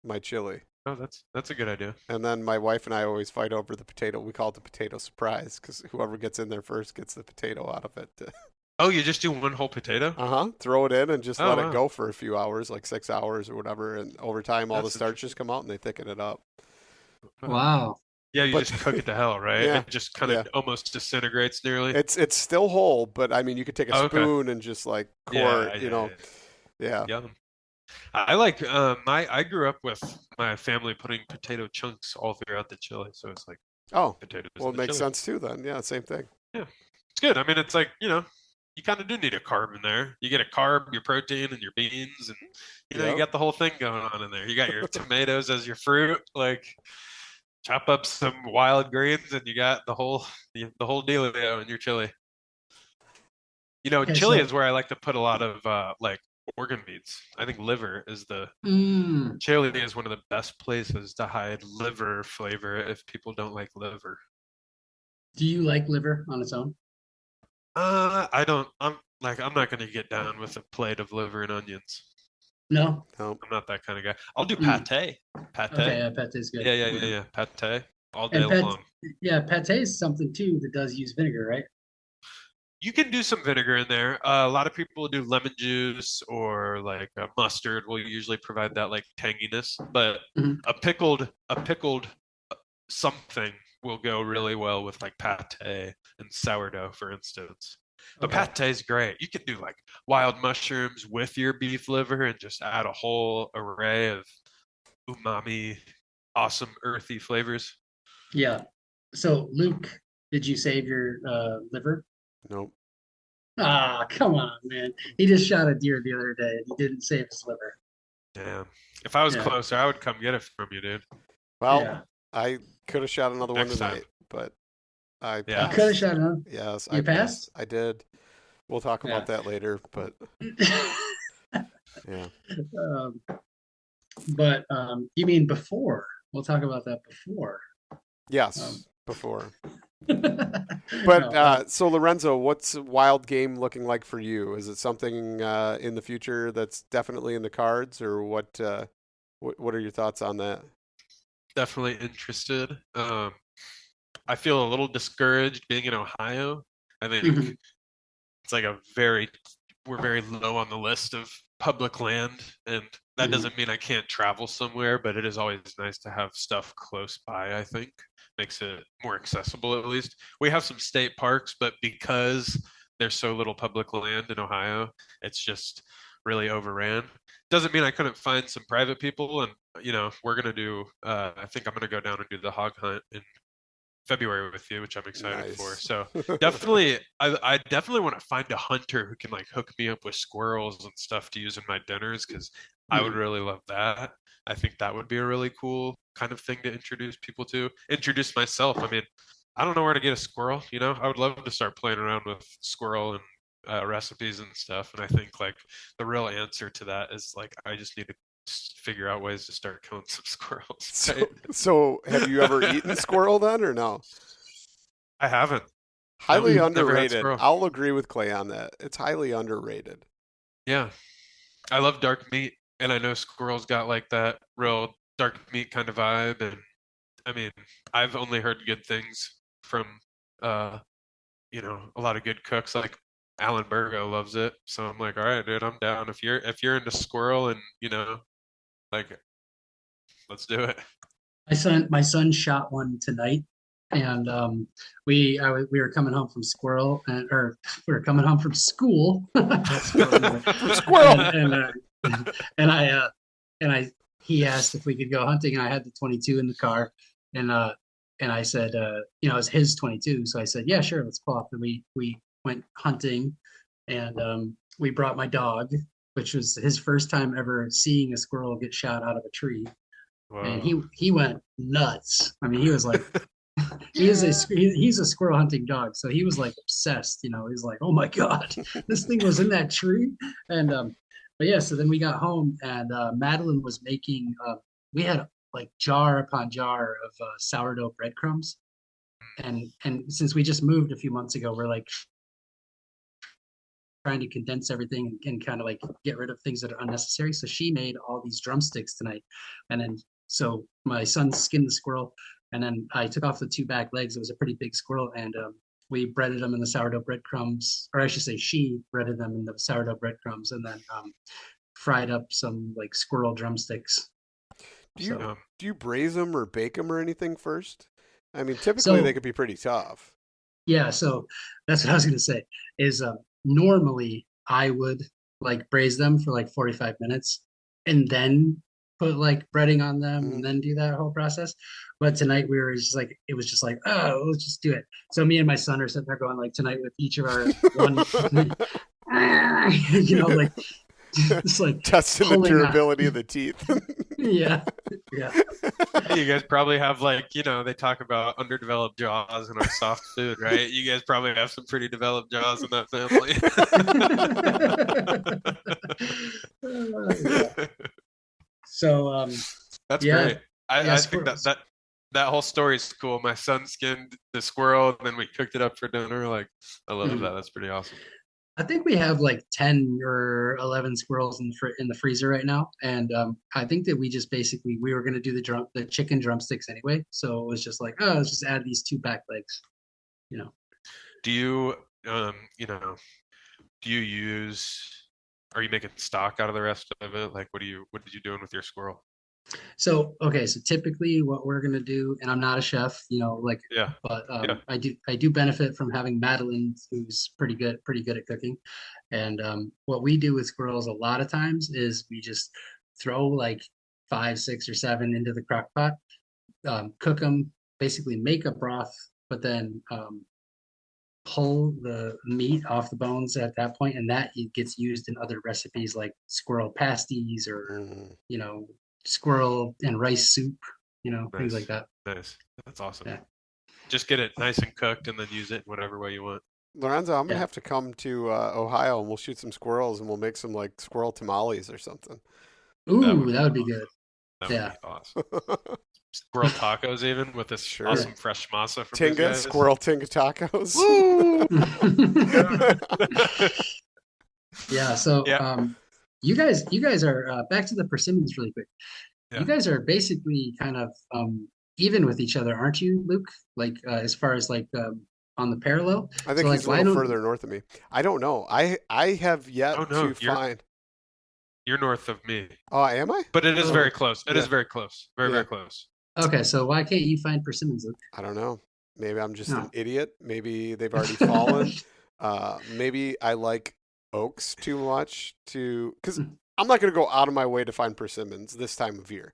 my chili. oh, that's a good idea. And then my wife and I always fight over the potato. We call it the potato surprise because whoever gets in there first gets the potato out of it. Oh, you just do one whole potato? Throw it in and just Oh, let it wow. go for a few hours, like 6 hours or whatever. And over time, all the That's starches come out and they thicken it up. Wow. Yeah, you But just cook it to hell, right? yeah, It just kind yeah, of almost disintegrates nearly. it's still whole, but I mean, you could take a Oh, okay. spoon and just like core, Yeah, you yeah, know, yeah. yeah. Yum. I like I grew up with my family putting potato chunks all throughout the chili, so it's like Oh, potatoes well, in it the makes chili. sense too then. Yeah, same thing. Yeah, it's good. I mean, it's like you kind of do need a carb in there. You get a carb, your protein, and your beans, and you Yep. got the whole thing going on in there. You got your tomatoes as your fruit, like chop up some wild greens, and you got the whole dealio in your chili. Okay, Chile so is where I like to put a lot of like organ meats. I think liver is Chile is one of the best places to hide liver flavor if people don't like liver. do you like liver on its own? I don't. I'm not gonna get down with a plate of liver and onions. No. No. I'm not that kind of guy. I'll do Mm. pate. Okay, pate is good. Yeah. Pate all day And long. pate is something too that does use vinegar, right? You can do some vinegar in there. A lot of people do lemon juice or like mustard will usually provide that like tanginess, but Mhm. a pickled something will go really well with like pate and sourdough, for instance. But Okay. pate is great. You can do like wild mushrooms with your beef liver and just add a whole array of umami, awesome earthy flavors. Yeah. So, Luke, did you save your liver? Nope. Ah, come on, man. He just shot a deer the other day and he didn't save his liver. Damn. If I was Yeah. closer, I would come get it from you, dude. Well, Yeah. I could have shot another one Next time. tonight, but I Yeah. You passed. could have shot him. Yes, You I passed? I did. We'll talk about that later, but yeah. But you mean before? We'll talk about that before. Yes, before. But But so Lorenzo, what's wild game looking like for you? Is it something in the future that's definitely in the cards, or what are your thoughts on that? Definitely interested. I feel a little discouraged being in Ohio. I think Mhm. it's like we're very low on the list of public land, and that Mhm. doesn't mean I can't travel somewhere, but it is always nice to have stuff close by, I think. Makes it more accessible at least. We have some state parks, but because there's so little public land in Ohio, it's just really overran. Doesn't mean I couldn't find some private people, and we're gonna do I think I'm gonna go down and do the hog hunt in February with you, which I'm excited for. Nice. So definitely, I definitely want to find a hunter who can like hook me up with squirrels and stuff to use in my dinners because I would Mhm. really love that. I think that would be a really cool kind of thing to introduce people to. Introduce myself. I mean, I don't know where to get a squirrel. I would love to start playing around with squirrel and recipes and stuff. And I think like the real answer to that is like I just need to figure out ways to start killing some squirrels. Right? So have you ever eaten squirrel then, or no? I haven't. Highly Never had underrated. squirrel. I'll agree with Clay on that. It's highly underrated. Yeah, I love dark meat, and I know squirrel's got like that real dark meat kind of vibe. And I mean, I've only heard good things from, uh, a lot of good cooks. Like Alan Burgo loves it, so I'm like, all right, dude, I'm down. If you're into squirrel, and like, let's do it. My son shot one tonight, and we were coming home from or we were coming home from school. Squirrel. And he asked if we could go hunting, and I had the 22 in the car, and I said, it was his 22, so I said, yeah, sure, let's pull up. And we went hunting, and we brought my dog, which was his first time ever seeing a squirrel get shot out of a tree. And Whoa. he went nuts. I mean, he was like, he's a squirrel hunting dog, so he was like obsessed. He's like, oh my god, this thing was in that tree. And but yeah, so then we got home, and Madeline was making. We had like jar upon jar of sourdough breadcrumbs, and since we just moved a few months ago, we're like trying to condense everything and kind of like get rid of things that are unnecessary. So she made all these drumsticks tonight, and then so my son skinned the squirrel, and then I took off the two back legs. It was a pretty big squirrel, and we breaded them in the sourdough breadcrumbs, or I should say, she breaded them in the sourdough breadcrumbs, and then fried up some like squirrel drumsticks. Do you braise them or bake them or anything first? I mean, typically they could be pretty tough. Yeah, so that's what I was going to say. Is normally I would like braise them for like 45 minutes and then put like breading on them and then do that whole process. But tonight we were just like, it was just like, oh, let's just do it. So me and my son are sitting there going like tonight with each of our one, like it's like testing the durability of the teeth. Yeah. Yeah. You guys probably have they talk about underdeveloped jaws in our soft food, right? You guys probably have some pretty developed jaws in that family. Yeah. So, That's yeah, great. yeah, I think squirrels. that whole story is cool. My son skinned the squirrel, and then we cooked it up for dinner. Like, I love Mhm. that. That's pretty awesome. I think we have like 10 or 11 squirrels in the freezer right now, and I think that we just basically we were gonna do the chicken drumsticks anyway, so it was just like, oh, let's just add these two back legs, you know. Do you, you know, do you use? Are you making stock out of the rest of it? Like, what did you doing with your squirrel? So okay, so typically what we're gonna do, and I'm not a chef, like, Yeah, but yeah. I do benefit from having Madeline, who's pretty good at cooking, and what we do with squirrels a lot of times is we just throw like five, six, or seven into the crock pot, cook them, basically make a broth, but then pull the meat off the bones at that point, and that it gets used in other recipes like squirrel pasties or Mm. you know squirrel and rice soup, things like Nice, that. nice. That's awesome. Yeah, Just get it nice and cooked, and then use it in whatever way you want. Lorenzo, I'm gonna yeah. have to come to Ohio and we'll shoot some squirrels and we'll make some like squirrel tamales or something. That would Ooh, be that would be awesome. good. That would Yeah, be awesome. Squirrel tacos, even with this Sure. awesome fresh masa from these Tinga, guys. squirrel tinga tacos. Woo! yeah. So, Yeah, you guys are back to the persimmons really quick. You yeah. guys are basically kind of even with each other, aren't you, Luke? Like as far as like on the parallel. I So think like, he's a why little don't? further north of me. I don't know. I have Oh yet no, to find. you're north of me, Oh, am I? but it is Oh, very close. It is Yeah. very close. Very, Yeah. very close. okay. So why can't you find persimmons, Luke? I don't know. Maybe I'm just an No. idiot. Maybe they've already fallen. Maybe I like oaks too much because I'm not going to go out of my way to find persimmons this time of year.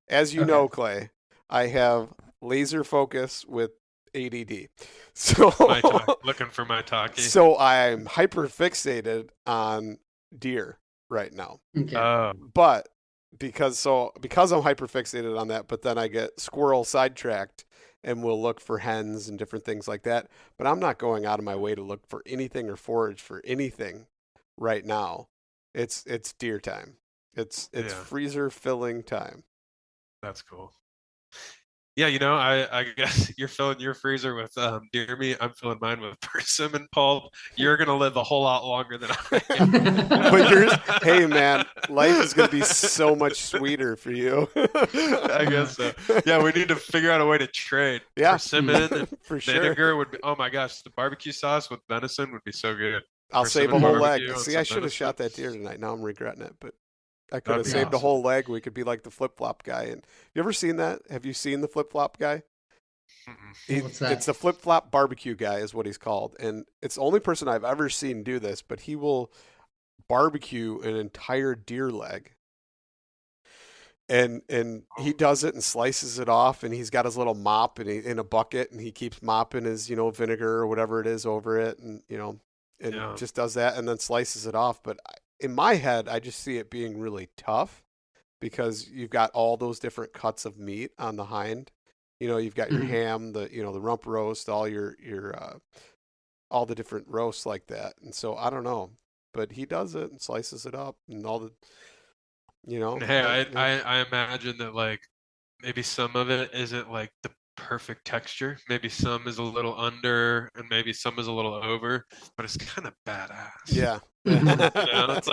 As you Okay. know, Clay, I have laser focus with ADD. So, Looking for my talkie. so I'm hyper fixated on deer right now. Okay. But because I'm hyper fixated on that, but then I get squirrel sidetracked and we'll look for hens and different things like that. But I'm not going out of my way to look for anything or forage for anything right now. It's deer time. It's Yeah. freezer filling time. That's cool. Yeah, I guess you're filling your freezer with deer meat. I'm filling mine with persimmon pulp. You're gonna live a whole lot longer than I am. But yours, hey man, life is gonna be so much sweeter for you. I guess so. Yeah, we need to figure out a way to trade. Yeah. Persimmon and For sure. vinegar would be. Oh my gosh, the barbecue sauce with venison would be so good. I'll save a Persimmon whole leg. barbecue and See, I some should have venison. shot that deer tonight. Now I'm regretting it, but I could That'd have be saved a awesome. whole leg. We could be like the flip flop guy. And you ever seen that? Have you seen the flip flop guy? Mm-mm. What's that? It's the flip flop barbecue guy, is what he's called, and it's the only person I've ever seen do this. But he will barbecue an entire deer leg, and he does it and slices it off, and he's got his little mop and in a bucket, and he keeps mopping his vinegar or whatever it is over it, and Yeah. just does that and then slices it off. But in my head, I just see it being really tough because you've got all those different cuts of meat on the hind. You've got your Mhm. ham, the rump roast, all your all the different roasts like that. And so I don't know, but he does it and slices it up and all the Hey, yeah. I imagine that maybe some of it isn't like the perfect texture. Maybe some is a little under, and maybe some is a little over, but it's kind of badass. Yeah. It's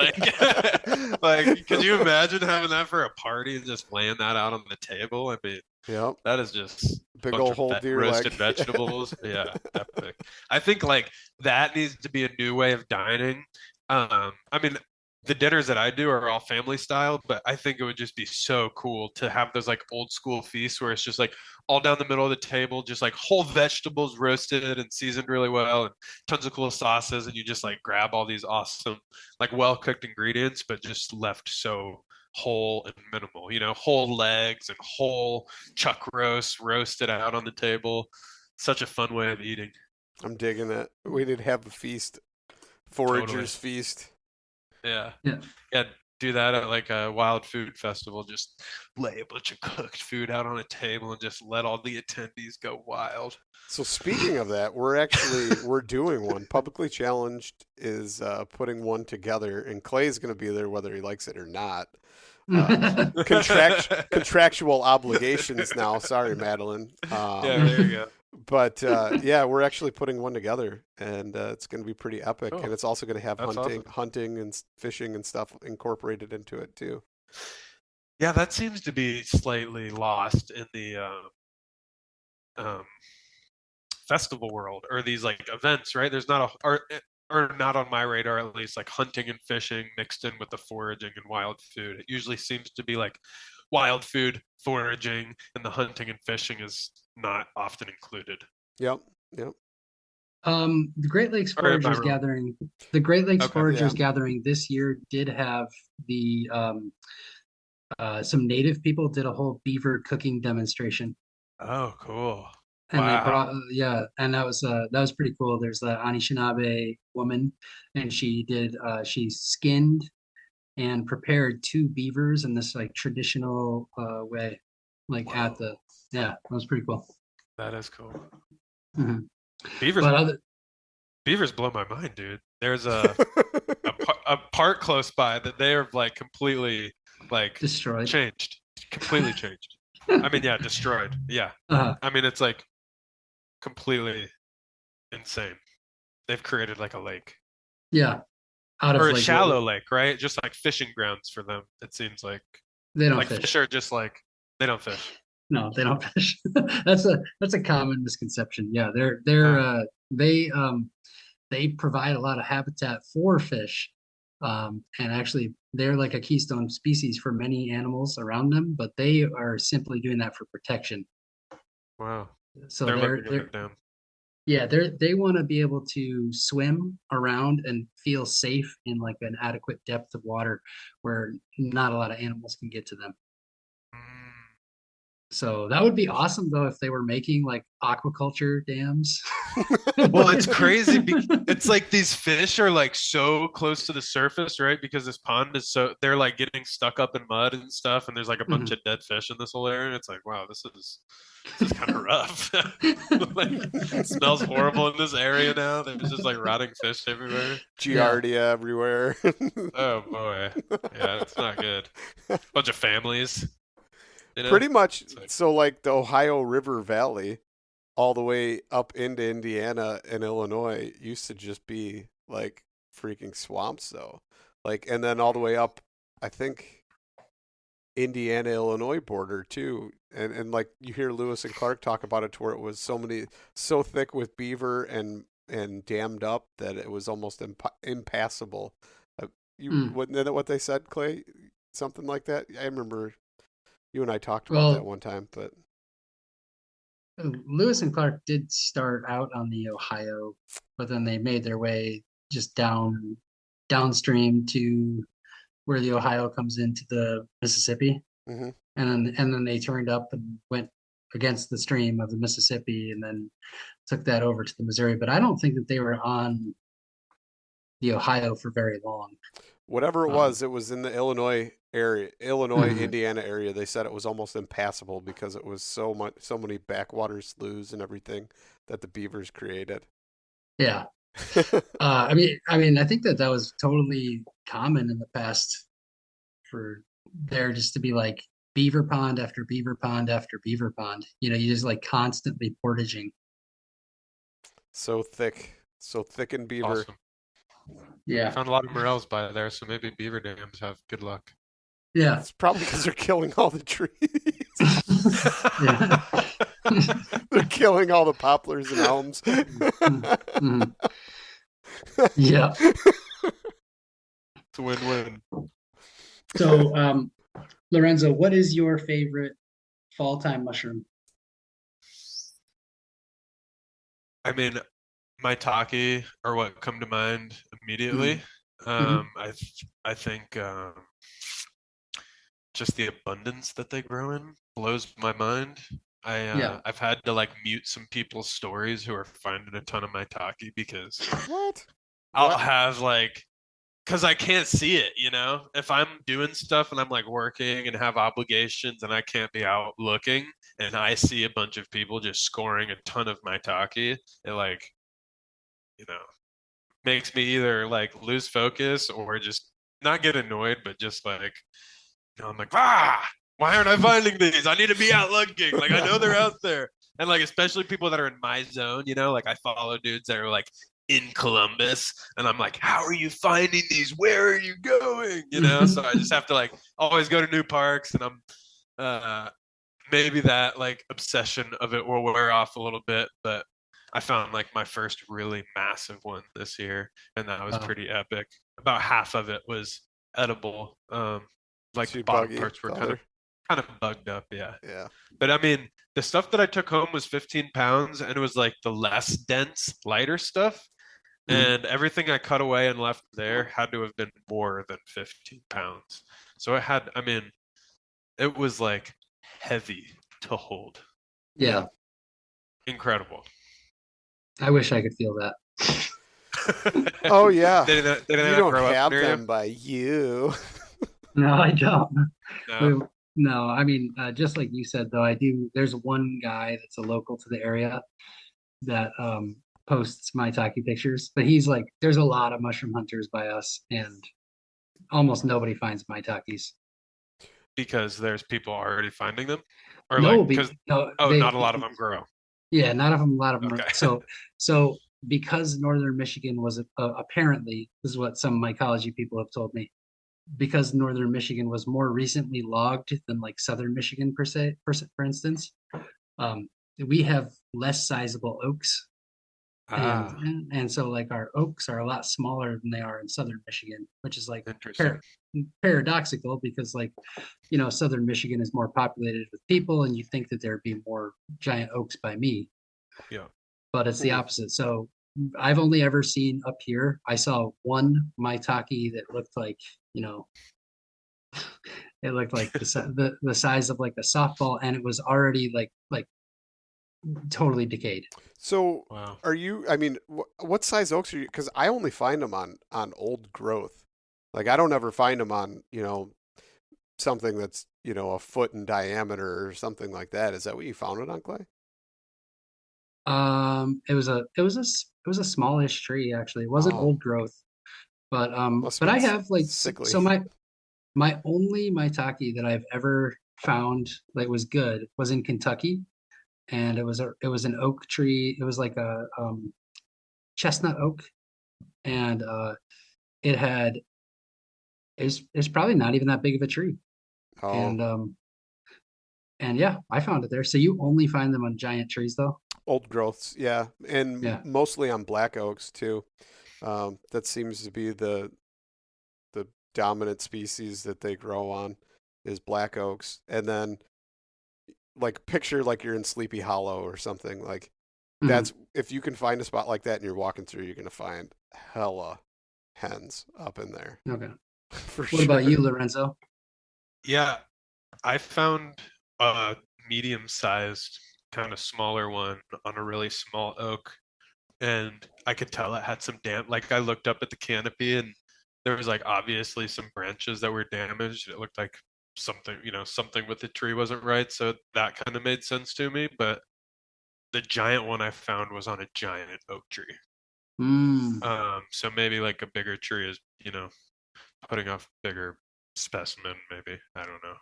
like, could you imagine having that for a party and just laying that out on the table? I mean, Yep. that is just Big bunch old of whole deer roasted leg. vegetables. Yeah, epic. I think that needs to be a new way of dining. I mean, the dinners that I do are all family style, but I think it would just be so cool to have those old school feasts where it's just all down the middle of the table, just whole vegetables roasted and seasoned really well, and tons of cool sauces, and you just grab all these awesome well cooked ingredients, but just left so whole and minimal. Whole legs and whole chuck roasts roasted out on the table. Such a fun way of eating. I'm digging it. We need to have a feast, foragers feast. Yeah. Yeah. Yeah. do that at like a wild food festival. Just lay a bunch of cooked food out on a table and just let all the attendees go wild. So speaking of that, we're doing one. Publicly Challenged is putting one together, and Clay's going to be there whether he likes it or not. Contractual obligations now. Sorry, Madeline. Yeah, there you go. But yeah, we're actually putting one together, and it's going to be pretty epic. Cool. And it's also going to have That's hunting and fishing and stuff incorporated into it too. Yeah, that seems to be slightly lost in the festival world, or these like events, right? There's not or not on my radar, at least, like hunting and fishing mixed in with the foraging and wild food. It usually seems to be like wild food, foraging, and the hunting and fishing is not often included. Yep. The Great Lakes Foragers Gathering. The Great Lakes Foragers Gathering this year did have the some native people did a whole beaver cooking demonstration. Oh, cool. And wow. they brought, and that was pretty cool. There's the Anishinaabe woman, and she skinned and prepared 2 beavers in this like traditional way, like Whoa. That was pretty cool. That is cool. Mm-hmm. Beavers blow my mind, dude. There's a park close by that they are like completely like destroyed, completely changed. I mean, yeah, destroyed. Yeah. I mean, it's like completely insane. They've created like a lake. Yeah. Or a shallow lake, right? Just like fishing grounds for them. It seems like they don't like fish. Fish are just like they don't fish. No, they don't fish. That's a common misconception. Yeah, they provide a lot of habitat for fish. And actually they're like a keystone species for many animals around them, but they are simply doing that for protection. Wow. So they want to be able to swim around and feel safe in like an adequate depth of water where not a lot of animals can get to them. So that would be awesome though if they were making like aquaculture dams. Well, it's crazy. It's like these fish are like so close to the surface, right? Because this pond is they're like getting stuck up in mud and stuff, and there's like a bunch of dead fish in this whole area. And it's like, wow, this is kind of rough. Like, it smells horrible in this area now. There's just like rotting fish everywhere. Giardia everywhere. Oh boy, yeah, it's not good. Bunch of families. You know? Pretty much. So like the Ohio River Valley all the way up into Indiana and Illinois used to just be like freaking swamps though. Like, and then all the way up, I think Indiana, Illinois border too. And like you hear Lewis and Clark talk about it to where it was so thick with beaver and dammed up that it was almost impassable. Wasn't that what they said, Clay? Something like that? I remember you and I talked about that one time, but Lewis and Clark did start out on the Ohio, but then they made their way just downstream to where the Ohio comes into the Mississippi, and then they turned up and went against the stream of the Mississippi, and then took that over to the Missouri. But I don't think that they were on the Ohio for very long. Whatever it was in the Illinois area, Indiana area. They said it was almost impassable because it was so many backwater sloughs and everything that the beavers created. Yeah. I mean, I think that was totally common in the past for there just to be like beaver pond after beaver pond after beaver pond. You know, you just like constantly portaging. So thick in beaver. Awesome. Yeah. I found a lot of morels by there, so maybe beaver dams have good luck. Yeah. It's probably because they're killing all the trees. They're killing all the poplars and elms. Yeah. It's a win-win. So, Lorenzo, what is your favorite fall time mushroom? I mean, maitake are what come to mind immediately. I think just the abundance that they grow in blows my mind. I've had to like mute some people's stories who are finding a ton of maitake because I'll have like because I can't see it, if I'm doing stuff and I'm like working and have obligations and I can't be out looking and I see a bunch of people just scoring a ton of maitake, it like, you know, makes me either like lose focus or just not get annoyed, but just like, I'm like, why aren't I finding these? I need to be out looking. Like, I know they're out there. And like, especially people that are in my zone, like I follow dudes that are like in Columbus and I'm like, how are you finding these? Where are you going? So I just have to like always go to new parks, and maybe that like obsession of it will wear off a little bit, but I found like my first really massive one this year, and that was pretty epic. About half of it was edible. Like the bottom parts were kind of bugged up, yeah. Yeah. But I mean, the stuff that I took home was 15 pounds, and it was like the less dense, lighter stuff. And everything I cut away and left there had to have been more than 15 pounds. So it was like heavy to hold. Yeah. Incredible. I wish I could feel that. Oh yeah. They didn't you don't have them by you. No, I don't. No. No, I mean, just like you said, though, I do. There's one guy that's a local to the area that posts maitake pictures, but he's like, there's a lot of mushroom hunters by us, and almost nobody finds maitakes. Because there's people already finding them, or No, like because not a lot of them grow. Yeah, not of them. A lot of them. Okay. So because Northern Michigan was apparently, this is what some mycology people have told me, because Northern Michigan was more recently logged than like Southern Michigan for instance, we have less sizable oaks, and so like our oaks are a lot smaller than they are in Southern Michigan, which is like paradoxical because like Southern Michigan is more populated with people, and you think that there'd be more giant oaks by me. Yeah, but it's the opposite. So I've only ever seen up here. I saw one maitake that looked like it looked like the size of like a softball, and it was already like totally decayed. So wow. Are you? I mean, what size oaks are you? Because I only find them on old growth. Like I don't ever find them on something that's a foot in diameter or something like that. Is that what you found it on, Clay? It was a smallish tree actually. It wasn't old growth, but I have like sickly. So my only maitake that I've ever found that was good was in Kentucky, and it was an oak tree. It was like a chestnut oak, and it's probably not even that big of a tree. Oh. And yeah, I found it there. So you only find them on giant trees though? Old growths, yeah, and Yeah. mostly on black oaks too. That seems to be the dominant species that they grow on is black oaks, and then like picture like you're in Sleepy Hollow or something like that's if you can find a spot like that and you're walking through, you're gonna find hella hens up in there. Okay. For What about you, Lorenzo? Yeah, I found a medium-sized, kind of smaller one on a really small oak, and I could tell it had some like I looked up at the canopy and there was like obviously some branches that were damaged. It looked like something with the tree wasn't right, so that kind of made sense to me. But the giant one I found was on a giant oak tree. So maybe like a bigger tree is putting off bigger specimen, maybe, I don't know.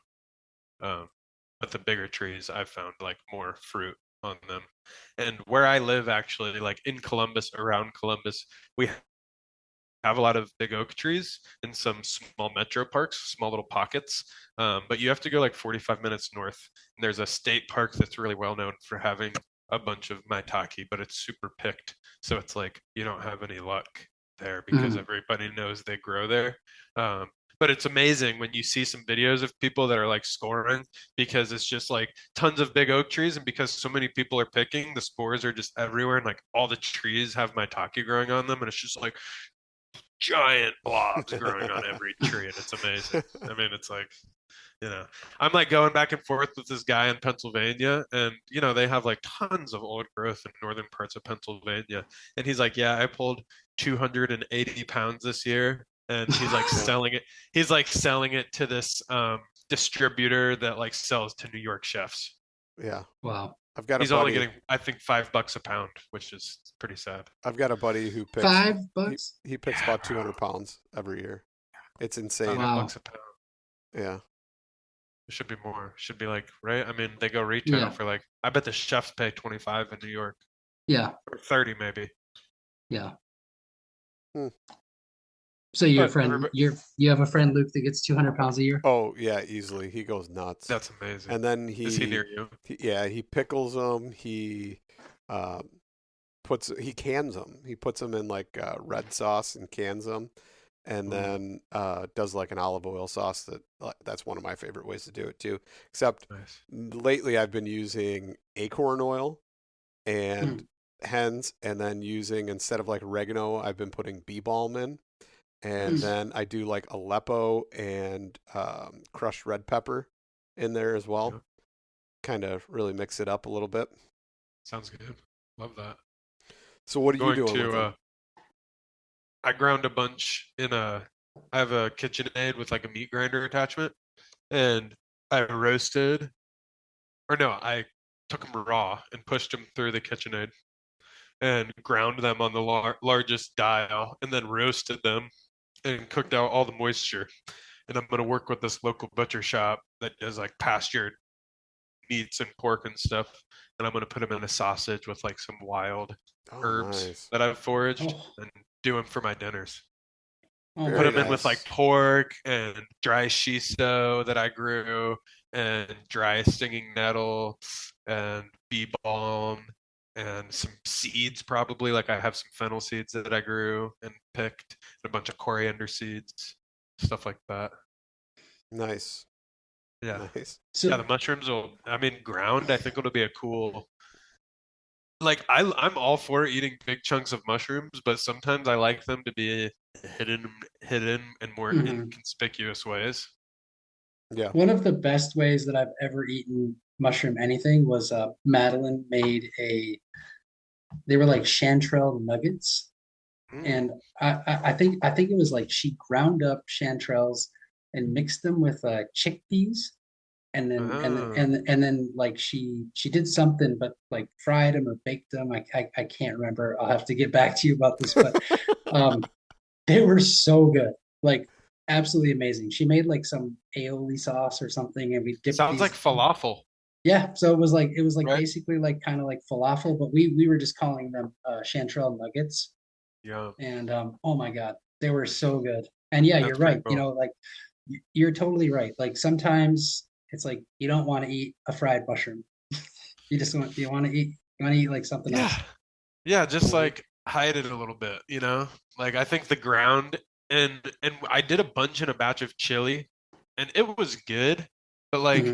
But the bigger trees I've found like more fruit on them. And where I live, actually, like in Columbus, around Columbus, we have a lot of big oak trees in some small metro parks, small little pockets. But you have to go like 45 minutes north, and there's a state park that's really well known for having a bunch of maitake, but it's super picked. So it's like you don't have any luck there because everybody knows they grow there. But it's amazing when you see some videos of people that are like scoring, because it's just like tons of big oak trees, and because so many people are picking, the spores are just everywhere, and like all the trees have maitake growing on them, and it's just like giant blobs growing on every tree, and it's amazing. I mean, it's like, I'm like going back and forth with this guy in Pennsylvania, and they have like tons of old growth in northern parts of Pennsylvania, and he's like, yeah, I pulled 280 pounds this year, and he's like selling it. He's like selling it to this distributor that like sells to New York chefs. Yeah. Wow. I've got a He's buddy. only getting, I think, $5 a pound, which is pretty sad. I've got a buddy who picks $5. He picks about 200 pounds every year. It's insane. Wow. $5 a pound. Yeah. It should be more. Should be like, right? I mean, they go retail Yeah. for like, I bet the chefs pay 25 in New York, Yeah. or 30 maybe. Yeah. Hmm. So your But friend, everybody- you have a friend Luke that gets 200 pounds a year. Oh yeah, easily. He goes nuts. That's amazing. And then Is he near you? he pickles them. He cans them. He puts them in like red sauce and cans them, and then does like an olive oil sauce. That's one of my favorite ways to do it too. Except Nice. lately I've been using acorn oil and hens, and then using, instead of like oregano, I've been putting bee balm in. And then I do like Aleppo and crushed red pepper in there as well. Yeah. Kind of really mix it up a little bit. Sounds good. Love that. So what are you Going doing with to, it? I ground a bunch I have a KitchenAid with like a meat grinder attachment, and I took them raw and pushed them through the KitchenAid and ground them on the largest dial, and then roasted them and cooked out all the moisture. And I'm going to work with this local butcher shop that does like pastured meats and pork and stuff, and I'm going to put them in a sausage with like some wild herbs Nice. that I've foraged and do them for my dinners. Oh, Put them in with nice. like pork and dry shiso that I grew, and dry stinging nettle and bee balm and some seeds, probably. Like I have some fennel seeds that I grew and picked, and a bunch of coriander seeds, stuff like that. Nice. Yeah. Nice. So, Yeah, the mushrooms ground, I think it'll be a cool. Like I'm all for eating big chunks of mushrooms, but sometimes I like them to be hidden in more inconspicuous ways. Yeah. one of the best ways that I've ever eaten mushroom anything was Madeline made they were like chanterelle nuggets. And I think it was like she ground up chanterelles and mixed them with chickpeas, and then and then like she did something, but like fried them or baked them. I can't remember. I'll have to get back to you about this, but they were so good, like absolutely amazing. She made like some aioli sauce or something, and we dipped. Sounds like falafel. Yeah, so it was like Right? basically like kind of like falafel, but we were just calling them chanterelle nuggets. Yeah. And oh my God, they were so good. And yeah, That's you're right. pretty cool. Like you're totally right. Like sometimes it's like you don't want to eat a fried mushroom. You want to eat like something else. Yeah, just like hide it a little bit, you know? Like I think the ground and I did a bunch in a batch of chili, and it was good, but like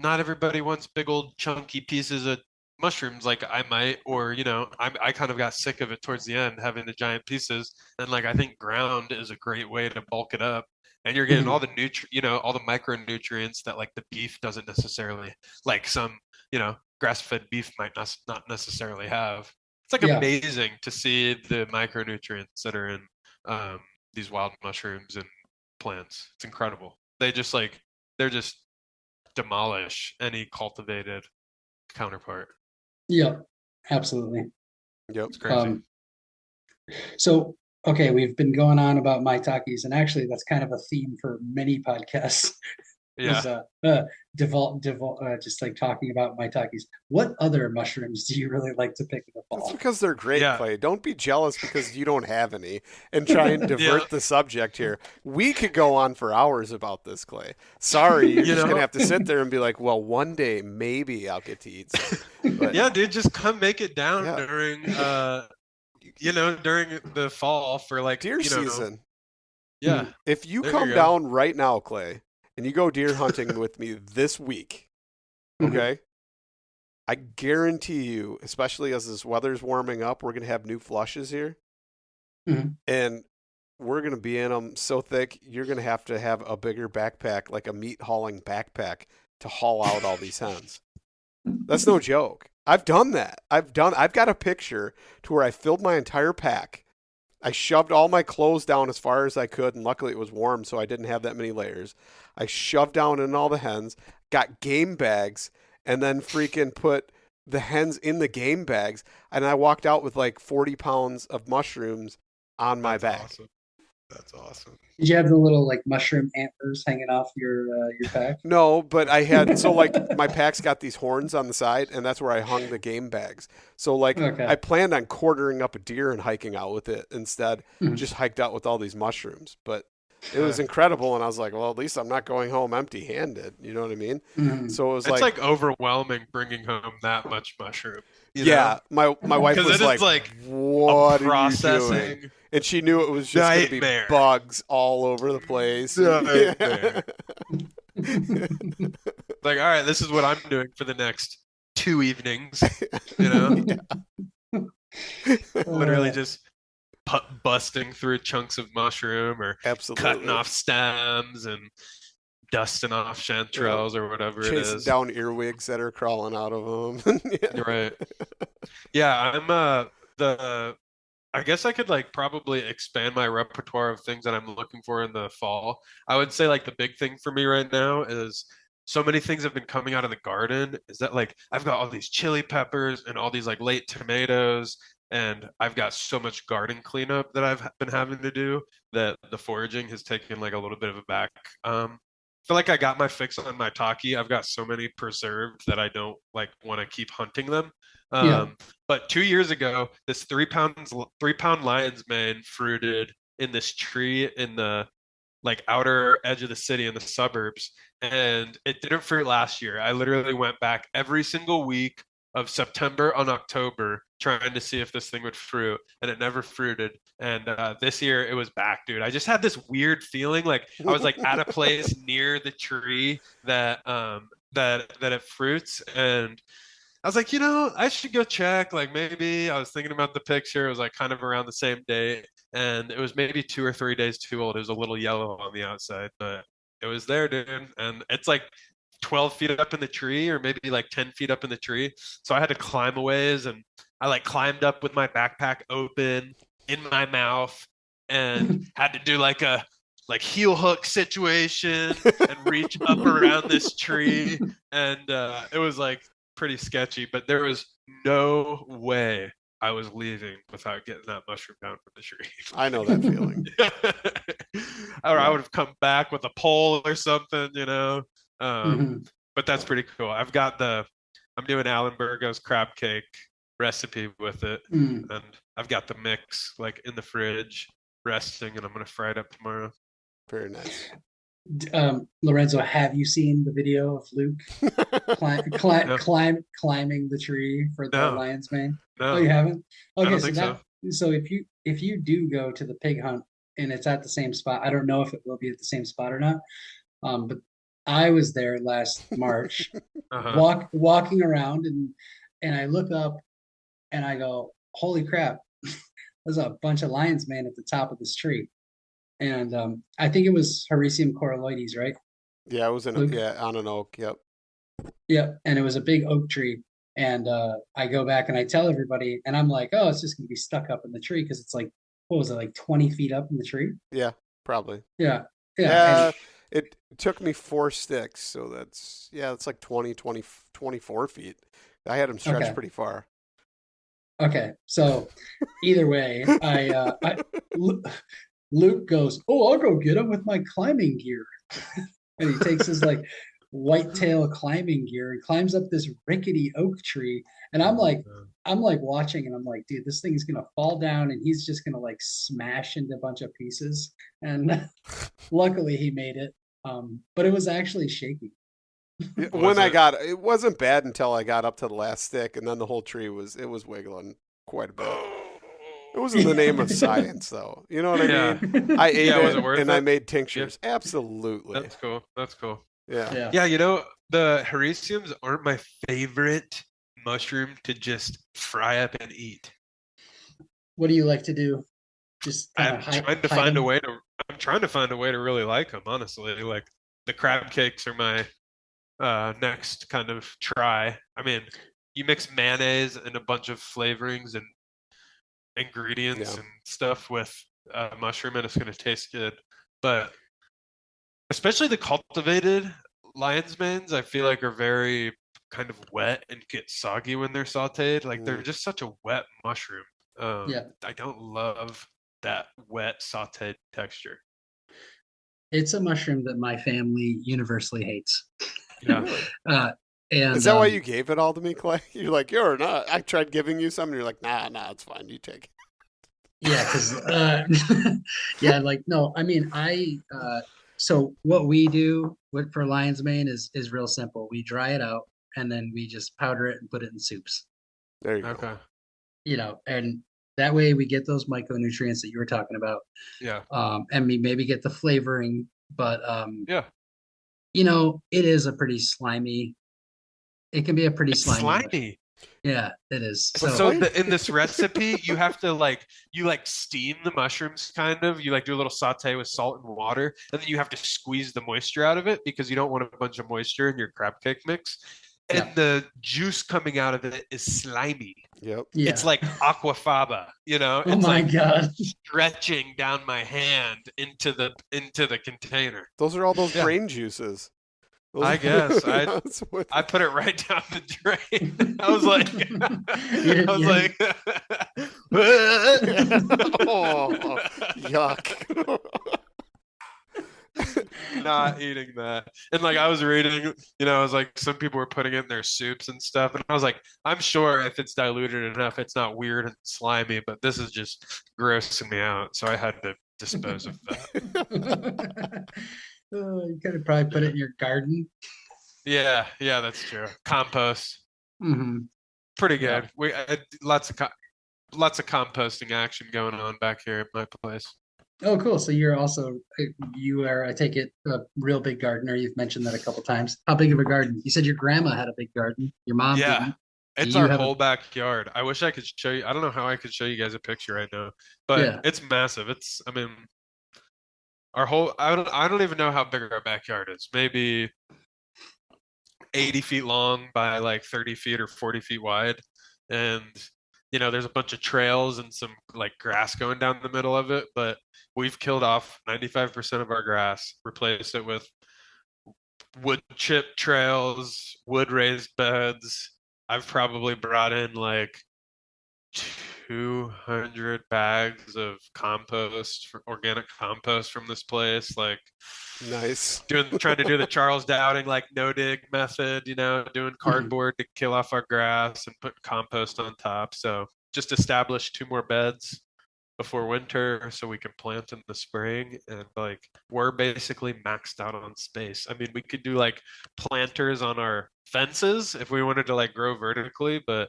not everybody wants big old chunky pieces of mushrooms like I might, or I kind of got sick of it towards the end, having the giant pieces. And like I think ground is a great way to bulk it up, and you're getting all the all the micronutrients that like the beef doesn't necessarily, like some grass-fed beef might not necessarily have. It's like amazing to see the micronutrients that are in these wild mushrooms and plants. It's incredible. They're just demolish any cultivated counterpart. Yep, absolutely. Yep. It's crazy. So, okay, we've been going on about maitakes, and actually that's kind of a theme for many podcasts. Yeah. Just like talking about maitakes. What other mushrooms do you really like to pick in the fall? That's because they're great, Yeah. Clay. Don't be jealous because you don't have any and try and divert the subject here. We could go on for hours about this, Clay. Sorry, you're just going to have to sit there and be like, well, one day maybe I'll get to eat some. But, Yeah, dude, just come make it down during during the fall for like deer season. Yeah. If you There come you go. down right now, Clay, and you go deer hunting with me this week, okay? I guarantee you, especially as this weather's warming up, we're going to have new flushes here. And we're going to be in them so thick, you're going to have a bigger backpack, like a meat hauling backpack, to haul out all these hens. That's no joke. I've done that. I've got a picture to where I filled my entire pack I shoved all my clothes down as far as I could, and luckily it was warm, so I didn't have that many layers. I shoved down in all the hens, got game bags, and then freaking put the hens in the game bags, and I walked out with like 40 pounds of mushrooms on my back. Awesome. That's awesome. Did you have the little like mushroom antlers hanging off your pack? No, but I had, so like my pack's got these horns on the side, and that's where I hung the game bags. So like I planned on quartering up a deer and hiking out with it. Instead, just hiked out with all these mushrooms. But it was incredible, and I was like, well, at least I'm not going home empty-handed. You know what I mean? So it was it's like overwhelming bringing home that much mushroom. Yeah, my wife was like, what are you doing? And she knew it was just going to be bugs all over the place. Like, all right, this is what I'm doing for the next 2 evenings. You know, literally just busting through chunks of mushroom or cutting off stems and dusting off chanterelles or whatever it is. Chasing down earwigs that are crawling out of them. Right. Yeah, I'm I guess I could like probably expand my repertoire of things that I'm looking for in the fall. I would say like the big thing for me right now is so many things have been coming out of the garden, is that like I've got all these chili peppers and all these like late tomatoes, and I've got so much garden cleanup that I've been having to do that the foraging has taken like a little bit of a back. I feel like I got my fix on my taki. I've got so many preserved that I don't like want to keep hunting them. But 2 years ago, this 3-pound lion's mane fruited in this tree in the like outer edge of the city in the suburbs, and it didn't fruit last year. I literally went back every single week of September and October trying to see if this thing would fruit, and it never fruited. And this year it was back, dude. I just had this weird feeling like I was like at a place near the tree that it fruits, and I was like, you know, I should go check. Like maybe I was thinking about the picture. It was like kind of around the same date, and it was maybe 2 or 3 days too old. It was a little yellow on the outside, but it was there, dude. And it's like 12 feet up in the tree, or maybe like 10 feet up in the tree. So I had to climb a ways, and I like climbed up with my backpack open in my mouth and had to do like a heel hook situation and reach up around this tree. And it was like pretty sketchy, but there was no way I was leaving without getting that mushroom down from the tree. I know that feeling. Or I would have come back with a pole or something, you know. But that's pretty cool. I'm doing Alan Burgo's crab cake recipe with it, and I've got the mix like in the fridge resting, and I'm gonna fry it up tomorrow. Very nice. Lorenzo, have you seen the video of Luke climbing the tree for the lion's mane? No. Oh, you haven't? Okay, I don't think so. So if you do go to the pig hunt and it's at the same spot, I don't know if it will be at the same spot or not. But I was there last March, walking around, and I look up and I go, holy crap, there's a bunch of lion's mane at the top of this tree. And I think it was Hericium coralloides, right? Yeah, it was on an oak. Yep. Yep, and it was a big oak tree. And I go back and I tell everybody, and I'm like, oh, it's just gonna be stuck up in the tree because it's like, what was it, like 20 feet up in the tree? Yeah, probably. Yeah. It took me 4 sticks, so it's like 24 feet. I had them stretched pretty far. Okay, so either way, Luke goes, oh, I'll go get him with my climbing gear. And he takes his like whitetail climbing gear and climbs up this rickety oak tree. And I'm like watching, and I'm like, dude, this thing is gonna fall down, and he's just gonna like smash into a bunch of pieces. And luckily he made it. But it was actually shaky. It wasn't bad until I got up to the last stick, and then the whole tree was wiggling quite a bit. It was in the name of science, though. You know what I mean? I ate it, and I made tinctures. Yeah. Absolutely. That's cool. Yeah. Yeah, you know, the hericiums aren't my favorite mushroom to just fry up and eat. What do you like to do? Just I'm trying to find a way to really like them, honestly. Like the crab cakes are my next kind of try. I mean, you mix mayonnaise and a bunch of flavorings and ingredients Yeah. and stuff with mushroom, and it's going to taste good. But especially the cultivated lion's manes, I feel like are very kind of wet and get soggy when they're sauteed. Like they're just such a wet mushroom. Yeah. I don't love that wet sauteed texture. It's a mushroom that my family universally hates. Yeah. Really? And Is that why you gave it all to me, Clay? You're like, you're not. I tried giving you some, and you're like, nah, it's fine. You take it. Yeah, because yeah, like no, I mean so what we do for lion's mane is real simple. We dry it out and then we just powder it and put it in soups. There you go. Okay. And that way we get those micronutrients that you were talking about. Yeah. And we maybe get the flavoring, but Yeah. it is a pretty slimy. It can be a pretty It's slimy. slimy. Yeah, it is. So in this recipe, you have to you steam the mushrooms kind of. You do a little saute with salt and water, and then you have to squeeze the moisture out of it because you don't want a bunch of moisture in your crab cake mix. And the juice coming out of it is slimy. Yep. Yeah. It's like aquafaba, Oh it's my like God. stretching down my hand into the container. Those are all those brain juices. I guess I put it right down the drain. I was like, oh, yuck. Not eating that. And I was reading, I was like, some people were putting it in their soups and stuff, and I was like, I'm sure if it's diluted enough, it's not weird and slimy, but this is just grossing me out, so I had to dispose of that. You could have probably put it in your garden. Yeah, that's true. Compost. Mm-hmm. Pretty good. Yeah. We had lots of composting action going on back here at my place. Oh, cool. So you are, I take it, a real big gardener. You've mentioned that a couple times. How big of a garden? You said your grandma had a big garden. Your mom didn't. It's our whole backyard. I wish I could show you. I don't know how I could show you guys a picture right now, but it's massive. Our whole, I don't even know how big our backyard is. Maybe 80 feet long by 30 feet or 40 feet wide. And, there's a bunch of trails and some grass going down the middle of it, but we've killed off 95% of our grass, replaced it with wood chip trails, wood raised beds. I've probably brought in 200 bags of compost, organic compost from this place. Nice. Trying to do the Charles Dowding no dig method, doing cardboard to kill off our grass and put compost on top. So just establish 2 more beds before winter so we can plant in the spring. And we're basically maxed out on space. I mean, we could do planters on our fences if we wanted to grow vertically, but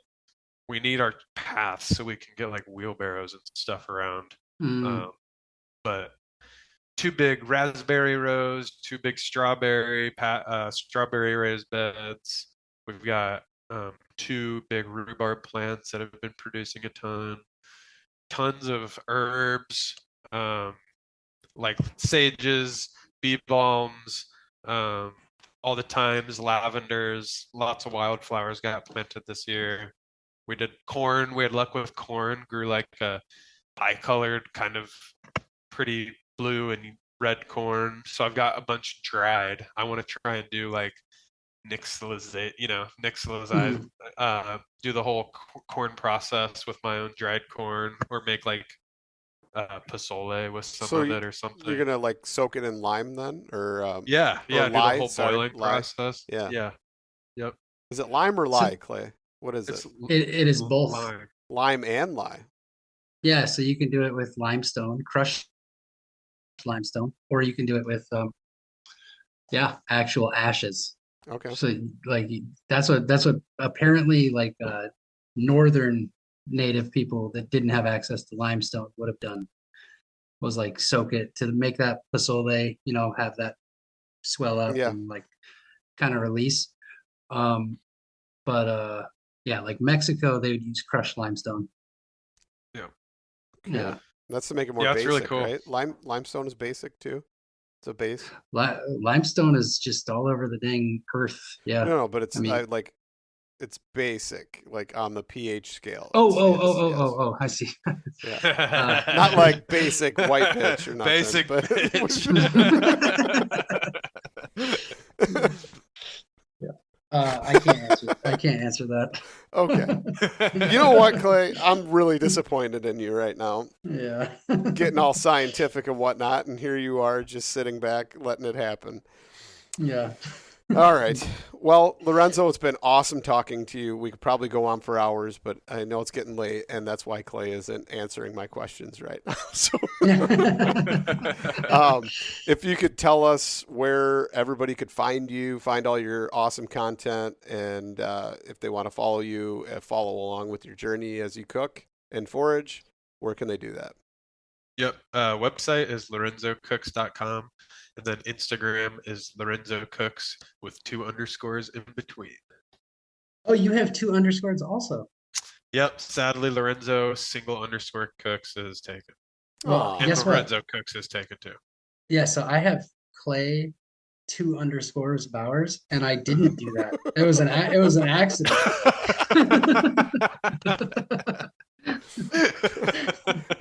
we need our paths so we can get wheelbarrows and stuff around. But 2 big raspberry rows, 2 big strawberry raised beds. We've got 2 big rhubarb plants that have been producing a tons of herbs, sages, bee balms, all the times, lavenders, lots of wildflowers got planted this year. We did corn. We had luck with corn. Grew a bicolored kind of pretty blue and red corn. So I've got a bunch dried. I want to try and do nixtalize, do the whole corn process with my own dried corn, or make pozole with some of it or something. You're gonna soak it in lime then, or do the whole boiling process. Yeah. Yep. Is it lime or lye, Clay? What is it? It is both. Lime and lye. Yeah, so you can do it with limestone, crushed limestone, or you can do it with actual ashes. Okay. So that's what apparently northern native people that didn't have access to limestone would have done, was soak it to make that pozole, have that swell up and kind of release. Mexico, they would use crushed limestone. Yeah. Yeah. That's to make it more basic, really cool. Right? Limestone is basic too. It's a base. Limestone is just all over the dang earth. Yeah. No, but it's It's basic, like on the pH scale. Oh, I see. Yeah. Not like basic white bitch or nothing. Basic but bitch. I can't answer that. Okay. You know what, Clay? I'm really disappointed in you right now. Yeah. Getting all scientific and whatnot, and here you are just sitting back, letting it happen. Yeah. All right. Well, Lorenzo, it's been awesome talking to you. We could probably go on for hours, but I know it's getting late, and that's why Clay isn't answering my questions right now. So, if you could tell us where everybody could find you, find all your awesome content, and if they want to follow you, follow along with your journey as you cook and forage, where can they do that? Yep. Website is lorenzocooks.com. And then Instagram is Lorenzo Cooks with 2 underscores in between. Oh, you have 2 underscores also. Yep. Sadly, Lorenzo _ Cooks is taken. Oh, And guess Lorenzo what? Cooks is taken too. Yeah, so I have Clay 2 underscores Bowers, and I didn't do that. It was an accident.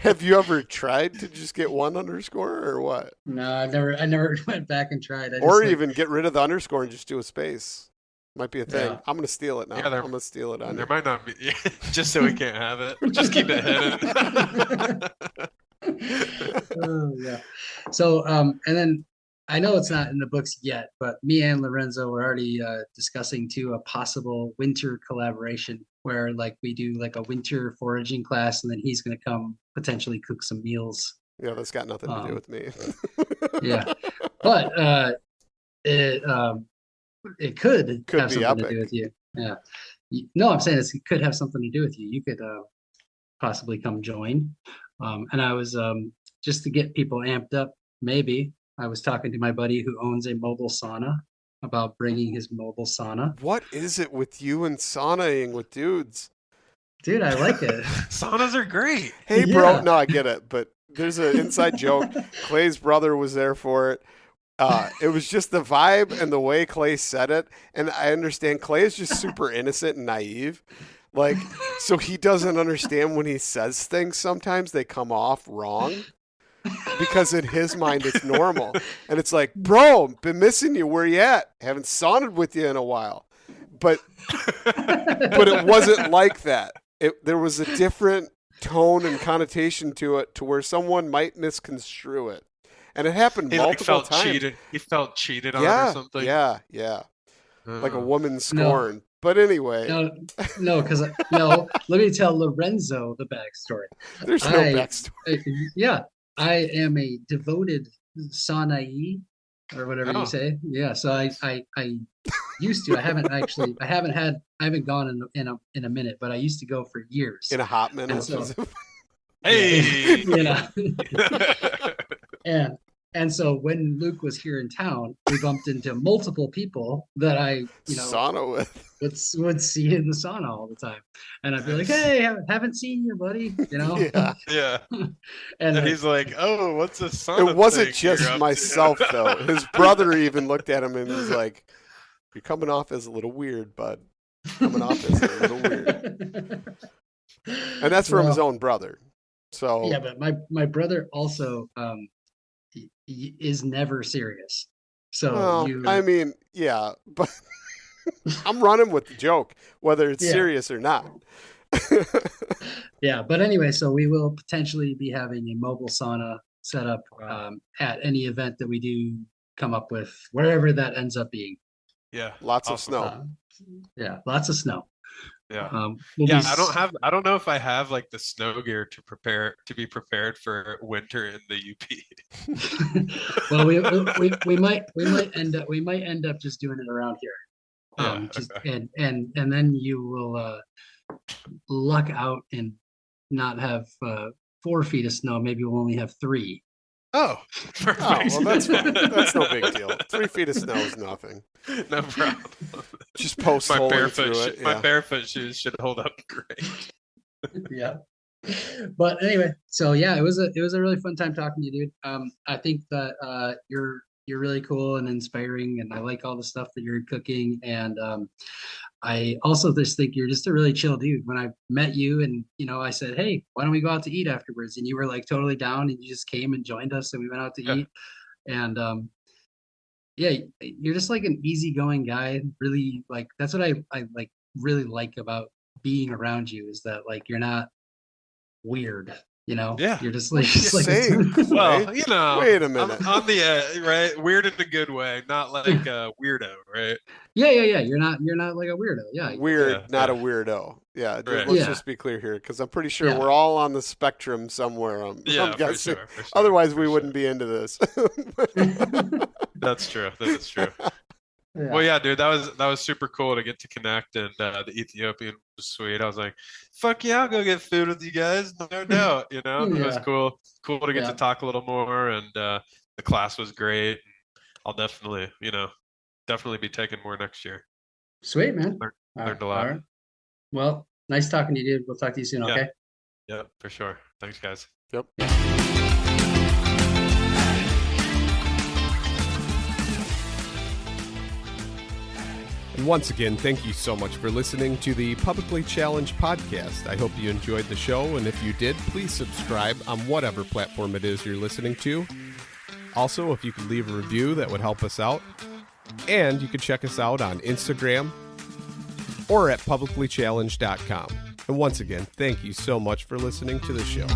Have you ever tried to just get 1 underscore or what? No, I never went back and tried. Or even get rid of the underscore and just do a space. Might be a thing. Yeah. I'm going to steal it now. Yeah, I'm going to steal it on There you. might not be, just so we can't have it. Just keep it hidden. Oh, yeah. So, and then I know it's not in the books yet, but me and Lorenzo were already discussing too a possible winter collaboration where like we do like a winter foraging class, and then he's going to come potentially cook some meals. Yeah, that's got nothing to do with me. Yeah, but it could have be something epic. to do with you. Yeah. No, I'm saying it could have something to do with you. You could possibly come join. And I was just to get people amped up, maybe I was talking to my buddy who owns a mobile sauna about bringing his mobile sauna. What is it with you and saunaing with dudes? Dude, I like it. Saunas are great. Hey, bro. Yeah. No, I get it. But there's an inside joke. Clay's brother was there for it. It was just the vibe and the way Clay said it. And I understand Clay is just super innocent and naive. Like, so he doesn't understand when he says things. Sometimes they come off wrong because in his mind it's normal. And it's like, bro, been missing you. Where you at? Haven't saunted with you in a while. But it wasn't like that. There was a different tone and connotation to it, to where someone might misconstrue it. And it happened multiple times. He felt cheated on or something. Yeah. Like a woman scorned. No. But anyway. Because let me tell Lorenzo the backstory. There's no backstory. Yeah, I am a devoted saunai, or whatever you say. Yeah, so I used to. I haven't gone in a minute, but I used to go for years. In a hot minute. So, hey. And so when Luke was here in town, we bumped into multiple people that I, sauna with would see in the sauna all the time, and I'd be like, "Hey, haven't seen you, buddy," Yeah. And he's like, "Oh, what's a sauna?" It wasn't just myself though. His brother even looked at him and was like, "You're coming off as a little weird, bud. Coming off as a little weird." And that's from his own brother. So yeah, but my brother also is never serious. So I mean, yeah, but I'm running with the joke, whether it's serious or not. Yeah, but anyway, so we will potentially be having a mobile sauna set up at any event that we do come up with, wherever that ends up being. Yeah, lots of snow. Lots of snow. Yeah, I don't know if I have like the snow gear to be prepared for winter in the UP. Well, we might end up just doing it around here. And then you will luck out and not have 4 feet of snow. Maybe we'll only have 3. Oh, well, that's fine. That's no big deal. 3 feet of snow is nothing. No problem. Just post my barefoot my barefoot shoes should hold up great. Yeah. But anyway, so yeah, it was a really fun time talking to you, dude. I think that you're really cool and inspiring, and I like all the stuff that you're cooking. And I also just think you're just a really chill dude. When I met you and, I said, hey, why don't we go out to eat afterwards? And you were like totally down, and you just came and joined us, and we went out to eat. And yeah, you're just like an easygoing guy. Really, like, that's what I like really like about being around you, is that like you're not weird. Yeah. You're just like, saying? Well, wait a minute. on the right, weird in a good way, not like a weirdo, right? Yeah. You're not like a weirdo. Yeah. Weird, not a weirdo. Yeah. Right. Let's just be clear here, because I'm pretty sure we're all on the spectrum somewhere. I'm For guessing. sure. Otherwise, we wouldn't be into this. That's true. That is true. Yeah. Well, yeah, dude, that was super cool to get to connect, and the Ethiopian was sweet. I was like, "Fuck yeah, I'll go get food with you guys, no doubt." It was cool to get to talk a little more, and the class was great. I'll definitely be taking more next year. Sweet, man. Learned a lot. All right. Well, nice talking to you, dude. We'll talk to you soon. Okay. Yeah, for sure. Thanks, guys. Yep. And once again, thank you so much for listening to the Publicly Challenged podcast. I hope you enjoyed the show, and if you did, please subscribe on whatever platform it is you're listening to. Also, if you could leave a review, that would help us out. And you can check us out on Instagram or at publiclychallenged.com. And once again, thank you so much for listening to the show.